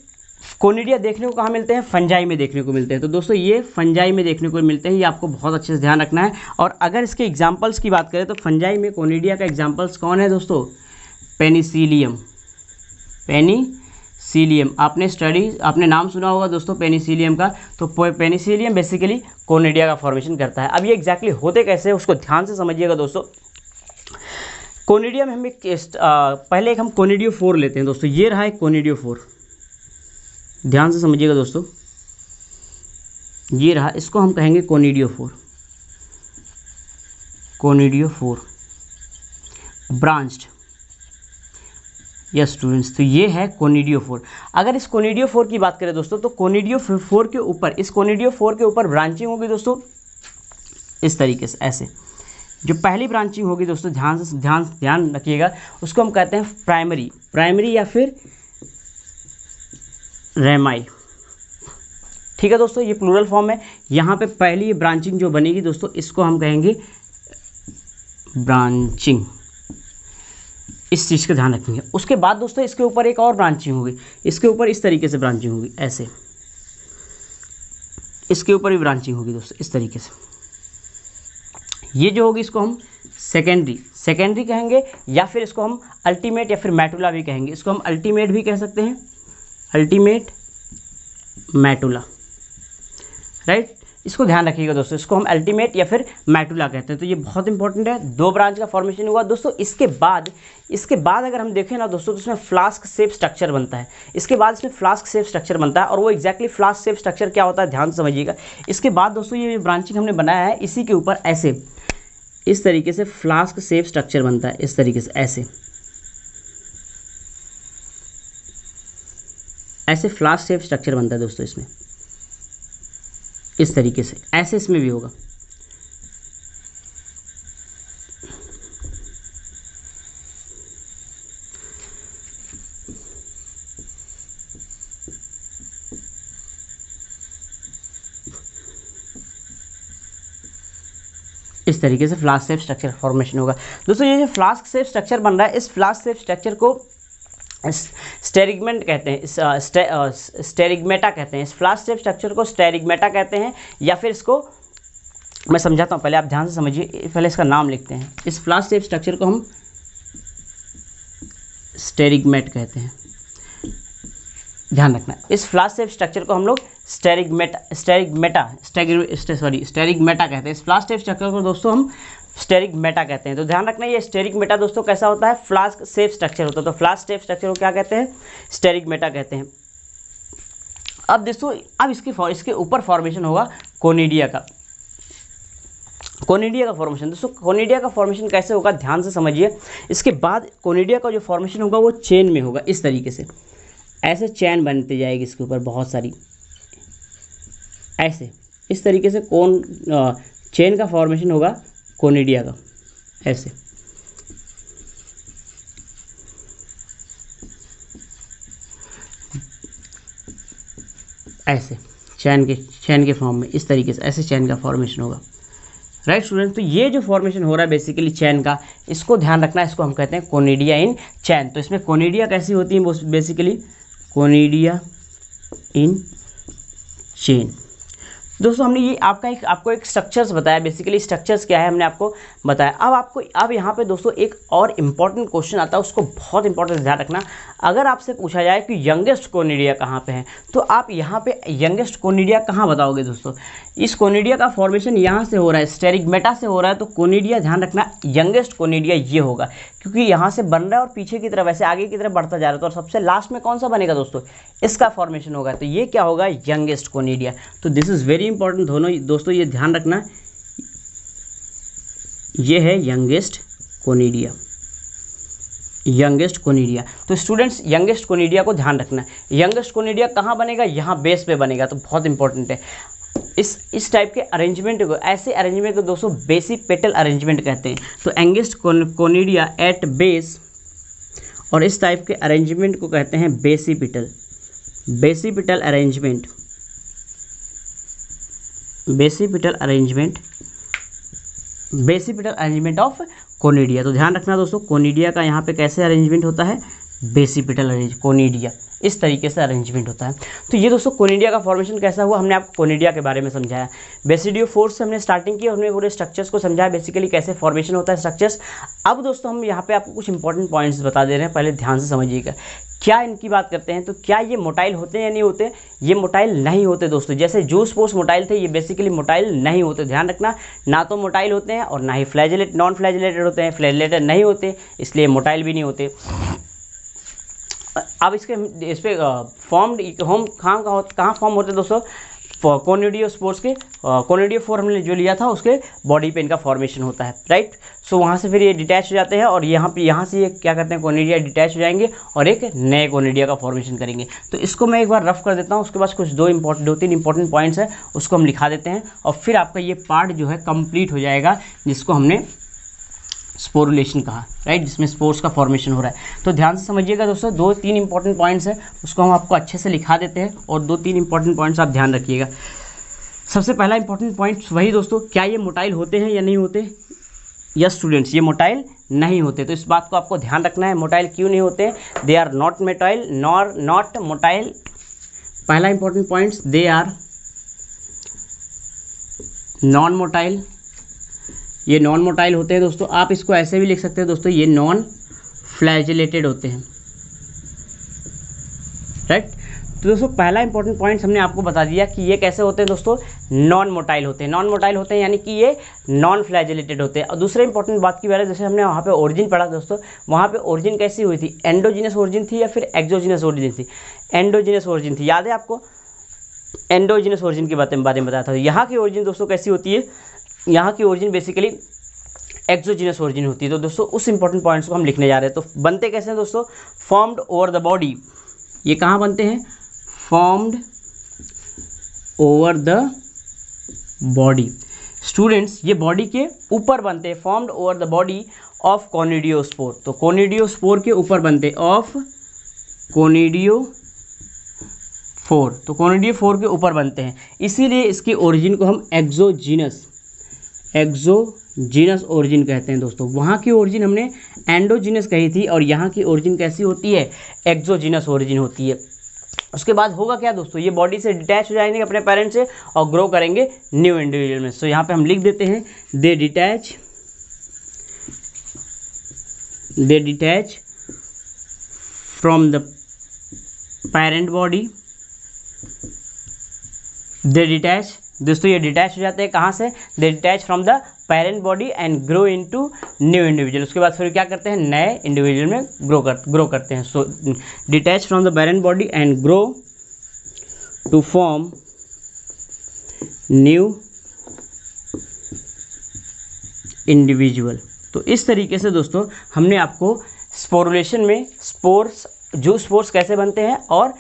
कोनिडिया देखने को कहाँ मिलते हैं? फंजाई में देखने को मिलते हैं। तो दोस्तों ये फंजाई में देखने को मिलते हैं, ये आपको बहुत अच्छे से ध्यान रखना है। और अगर इसके एग्जाम्पल्स की बात करें तो फंजाई में कोनिडिया का एग्जाम्पल्स कौन है दोस्तों? पेनिसिलियम। पेनिसिलियम आपने नाम सुना होगा दोस्तों पेनिसिलियम का। तो पेनिसिलियम बेसिकली कोनिडिया का फॉर्मेशन करता है। अब ये एग्जैक्टली होते कैसे उसको ध्यान से समझिएगा दोस्तों। कोनिडिया में हम पहले हम कोनिडियो 4 लेते हैं दोस्तों। ये रहा एक कोनिडियो 4, ध्यान से समझिएगा दोस्तों। ये रहा, इसको हम कहेंगे कोनिडियो 4। कोनिडियो 4 ब्रांच्ड, यस स्टूडेंट्स, तो ये है कोनिडियो 4। अगर इस कोनिडियो 4 की बात करें दोस्तों तो कोनिडियो 4 के ऊपर, इस कोनिडियो 4 के ऊपर ब्रांचिंग होगी दोस्तों इस तरीके से, ऐसे। जो पहली ब्रांचिंग होगी दोस्तों, ध्यान रखिएगा, उसको हम कहते हैं प्राइमरी या फिर रेमाई। ठीक है दोस्तों, ये प्लूरल फॉर्म है। यहाँ पे पहली ब्रांचिंग जो बनेगी दोस्तों इसको हम कहेंगे ब्रांचिंग, इस चीज़ का ध्यान रखेंगे। उसके बाद दोस्तों इसके ऊपर एक और ब्रांचिंग होगी, इसके ऊपर इस तरीके से ब्रांचिंग होगी, ऐसे। इसके ऊपर भी ब्रांचिंग होगी दोस्तों इस तरीके से। ये जो होगी इसको हम सेकेंडरी कहेंगे, या फिर इसको हम अल्टीमेट या फिर मैटुला भी कहेंगे। इसको हम अल्टीमेट भी कह सकते हैं, अल्टीमेट मैटुला, राइट। इसको ध्यान रखिएगा दोस्तों, इसको हम अल्टीमेट या फिर मैटुला कहते हैं। तो ये बहुत इंपॉर्टेंट है। 2 ब्रांच का फॉर्मेशन हुआ दोस्तों। इसके बाद अगर हम देखें ना दोस्तों तो इसमें फ्लास्क शेप स्ट्रक्चर बनता है। इसके बाद इसमें फ्लास्क शेप स्ट्रक्चर बनता है, और वो एग्जैक्टली फ्लास्क शेप स्ट्रक्चर क्या होता है ध्यान से समझिएगा। इसके बाद दोस्तों ये ब्रांचिंग हमने बनाया है, इसी के ऊपर ऐसे इस तरीके से फ्लास्क शेप स्ट्रक्चर बनता है, इस तरीके से ऐसे फ्लास्क शेप स्ट्रक्चर बनता है दोस्तों इसमें, इस तरीके से। ऐसे इसमें भी होगा, इस तरीके से फ्लास्क शेप स्ट्रक्चर फॉर्मेशन होगा दोस्तों। ये जो फ्लास्क शेप स्ट्रक्चर बन रहा है, इस फ्लास्क शेप स्ट्रक्चर को स्टेरिगमेंट कहते हैं, स्टेरिगमेटा कहते हैं। इस फ्लास्क शेप स्ट्रक्चर को स्टेरिगमेटा कहते हैं, या फिर इसको मैं समझाता हूँ, पहले आप ध्यान से समझिए, पहले इसका नाम लिखते हैं। इस फ्लास्क शेप स्ट्रक्चर को हम स्टेरिगमेट कहते हैं, ध्यान रखना। इस फ्लास्क शेप स्ट्रक्चर को हम लोग स्टेरिगमेटा कहते हैं। इस फ्लास्क शेप स्ट्रक्चर को दोस्तों हम स्टेरिगमेटा कहते हैं। तो ध्यान रखना, ये स्टेरिगमेटा दोस्तों कैसा होता है? फ्लास्क शेप स्ट्रक्चर होता है। तो फ्लास्क शेप स्ट्रक्चर को क्या कहते हैं? स्टेरिगमेटा कहते हैं। अब दोस्तों अब इसके ऊपर फॉर्मेशन होगा कोनिडिया का फॉर्मेशन। दोस्तों कोनिडिया का फॉर्मेशन कैसे होगा ध्यान से समझिए। इसके बाद कोनिडिया का जो फॉर्मेशन होगा वो चेन में होगा, इस तरीके से, ऐसे चैन बनती जाएगी इसके ऊपर बहुत सारी, ऐसे इस तरीके से चेन का फॉर्मेशन होगा कोनिडिया का, ऐसे। ऐसे चैन के फॉर्म में, इस तरीके से ऐसे चैन का फॉर्मेशन होगा, राइट स्टूडेंट। तो ये जो फॉर्मेशन हो रहा है बेसिकली चैन का, इसको ध्यान रखना, इसको हम कहते हैं कोनिडिया इन चैन। तो इसमें कोनिडिया कैसी होती है? Basically conidia in chain. दोस्तों हमने ये आपको एक स्ट्रक्चर्स बताया, बेसिकली स्ट्रक्चर्स क्या है हमने आपको बताया। अब यहाँ पे दोस्तों एक और इम्पॉर्टेंट क्वेश्चन आता है, उसको बहुत इंपॉर्टेंट ध्यान रखना। अगर आपसे पूछा जाए कि यंगेस्ट कोनिडिया कहाँ पे है, तो आप यहाँ पे यंगेस्ट कोनिडिया कहाँ बताओगे दोस्तों। इस कोनिडिया का फॉर्मेशन यहाँ से हो रहा है, स्टेरिगमेटा से हो रहा है, तो कोनिडिया ध्यान रखना यंगेस्ट कोनिडिया ये होगा, क्योंकि यहाँ से बन रहा है और पीछे की तरफ ऐसे आगे की तरफ बढ़ता जा रहा है। तो और सबसे लास्ट में कौन सा बनेगा दोस्तों, इसका फॉर्मेशन होगा, तो ये क्या होगा, यंगेस्ट कोनिडिया। तो दिस इज़ वेरी इंपॉर्टेंट दोस्तों, ये ध्यान रखना, ये है यंगेस्ट कोनिडिया, यंगेस्ट कोनिडिया। तो स्टूडेंट्स यंगेस्ट कोनिडिया को ध्यान रखना है। यंगेस्ट कोनिडिया कहाँ बनेगा, यहाँ बेस पे बनेगा, तो बहुत इंपॉर्टेंट है। इस टाइप के अरेंजमेंट को, ऐसे अरेंजमेंट को दोस्तों बेसिपेटल अरेंजमेंट कहते हैं। तो यंगेस्ट कोनिडिया एट बेस, और इस टाइप के अरेंजमेंट को कहते हैं basipetal, basipetal arrangement, basipetal arrangement, basipetal arrangement of conidia. तो ध्यान रखना दोस्तों, कोनिडिया का यहाँ पे कैसे अरेंजमेंट होता है, बेसिपिटल कोनिडिया, इस तरीके से अरेंजमेंट होता है। तो ये दोस्तों कोनिडिया का फॉर्मेशन कैसा हुआ, हमने आपको कोनिडिया के बारे में समझाया। बेसिडियोफोर्स से हमने स्टार्टिंग की, हमने पूरे स्ट्रक्चर्स को समझाया, बेसिकली कैसे फॉर्मेशन होता है स्ट्रक्चर्स। अब दोस्तों हम यहाँ पे आपको कुछ इंपॉर्टेंट पॉइंट्स बता दे रहे हैं, पहले ध्यान से समझिएगा। क्या इनकी बात करते हैं, तो क्या ये मोटाइल होते हैं या नहीं होते, ये मोटाइल नहीं होते दोस्तों। जैसे जूस्पोर्स मोटाइल थे, ये बेसिकली मोटाइल नहीं होते, ध्यान रखना, ना तो मोटाइल होते हैं और ना ही फ्लैजेलेट नॉन फ्लैजेलेटेड होते हैं, फ्लैजेलेटेड नहीं होते, इसलिए मोटाइल भी नहीं होते। अब इस पे फॉर्म्ड होम कहाँ फॉर्म होते हैं दोस्तों, कोनिडियोस्पोर्स के कोनिडियोफोर हमने जो लिया था उसके बॉडी पे इनका फॉर्मेशन होता है, राइट। सो वहाँ से फिर ये डिटैच हो जाते हैं और यहाँ से ये क्या करते हैं, कोनिडिया डिटैच हो जाएंगे और एक नए कोनिडिया का फॉर्मेशन करेंगे। तो इसको मैं एक बार रफ कर देता हूँ, उसके बाद कुछ दो तीन इंपॉर्टेंट पॉइंट्स हैं उसको हम लिखा देते हैं, और फिर आपका ये पार्ट जो है कंप्लीट हो जाएगा, जिसको हमने स्पोरुलेशन कहा, राइट, जिसमें स्पोर्स का फॉर्मेशन हो रहा है। तो ध्यान से समझिएगा दोस्तों, 2-3 इंपॉर्टेंट पॉइंट्स हैं, उसको हम आपको अच्छे से लिखा देते हैं, और 2-3 इंपॉर्टेंट पॉइंट्स आप ध्यान रखिएगा। सबसे पहला इंपॉर्टेंट पॉइंट वही दोस्तों, क्या ये मोटाइल होते हैं या नहीं होते। यस स्टूडेंट्स, ये मोटाइल नहीं होते। तो इस बात को आपको ध्यान रखना है, मोटाइल क्यों नहीं होते, they are not motile nor not motile. पहला important points, they are non motile, ये नॉन मोटाइल होते हैं दोस्तों। आप इसको ऐसे भी लिख सकते हैं दोस्तों, ये नॉन फ्लैजिलेटेड होते हैं, राइट। तो दोस्तों पहला इंपॉर्टेंट पॉइंट हमने आपको बता दिया कि ये कैसे होते हैं दोस्तों, नॉन मोटाइल होते हैं। नॉन मोटाइल होते हैं यानी कि ये नॉन फ्लैजिलेटेड होते हैं। और दूसरे इंपॉर्टेंट बात की बात है, जैसे हमने वहाँ पे ओरिजिन पढ़ा दोस्तों, वहाँ पे ओरिजिन कैसी हुई थी, एंडोजीनस ओरिजिन थी या फिर एक्सोजीनस ओरिजिन थी, एंडोजीनस ओरिजिन थी, याद है आपको, एंडोजीनस ओरिजिन के बारे में बताया था। यहाँ की ओरिजिन दोस्तों कैसी होती है, यहाँ की ओरिजिन बेसिकली एक्सोजीनस ओरिजिन होती है। तो दोस्तों उस इंपॉर्टेंट पॉइंट्स को हम लिखने जा रहे हैं। तो बनते कैसे हैं दोस्तों, फॉर्म्ड ओवर द बॉडी, ये कहाँ बनते हैं, formed over the body. Students ये बॉडी के ऊपर बनते हैं, formed over the body of conidiospore. तो कोनिडियोस्पोर के ऊपर बनते, ऑफ कोनिडियोफोर, तो कोनिडियोफोर के ऊपर बनते हैं, इसीलिए इसकी ओरिजिन को हम एक्सोजीनस ओरिजिन कहते हैं दोस्तों। वहाँ की ओरिजिन हमने एंडोजीनस कही थी, और यहाँ की ओरिजिन कैसी होती है, एक्सोजीनस ओरिजिन होती है। उसके बाद होगा क्या दोस्तों, ये बॉडी से डिटैच हो जाएंगे अपने पेरेंट्स से और ग्रो करेंगे न्यू इंडिविजुअल में। सो यहाँ पे हम लिख देते हैं, they detach from the parent body, they detach, दोस्तों ये डिटैच हो जाते हैं कहाँ से, they detach from the parent body and grow into new individual. उसके बाद फिर क्या करते हैं, नए इंडिविजुअल में ग्रो करते हैं। So detach from the parent body and grow to form new individual. तो इस तरीके से दोस्तों हमने आपको स्पोरुलेशन में जूस स्पोर्स कैसे बनते हैं और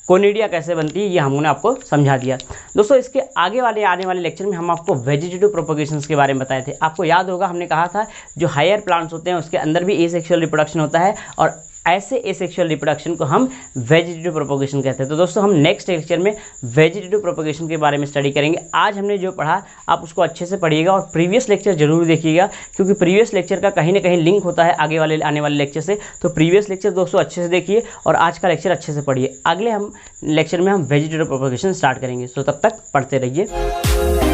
कोनिडिया कैसे बनती है ये हमने आपको समझा दिया। दोस्तों इसके आने वाले लेक्चर में हम आपको वेजिटेटिव प्रोपोगेशंस के बारे में बताए थे। आपको याद होगा हमने कहा था जो हायर प्लांट्स होते हैं उसके अंदर भी एसेक्सुअल रिप्रोडक्शन होता है और ऐसे एसेक्सुअल रिप्रोडक्शन को हम वेजिटेटिव प्रोपोगेशन कहते हैं। तो दोस्तों हम नेक्स्ट लेक्चर में वेजिटेटिव प्रोपोगेशन के बारे में स्टडी करेंगे। आज हमने जो पढ़ा आप उसको अच्छे से पढ़िएगा और प्रीवियस लेक्चर जरूर देखिएगा, क्योंकि प्रीवियस लेक्चर का कहीं ना कहीं लिंक होता है आगे वाले आने वाले लेक्चर से। तो प्रीवियस लेक्चर दोस्तों अच्छे से देखिए और आज का लेक्चर अच्छे से पढ़िए। अगले हम लेक्चर में हम वेजिटेटिव प्रोपोगेशन स्टार्ट करेंगे। तो तब तक पढ़ते रहिए।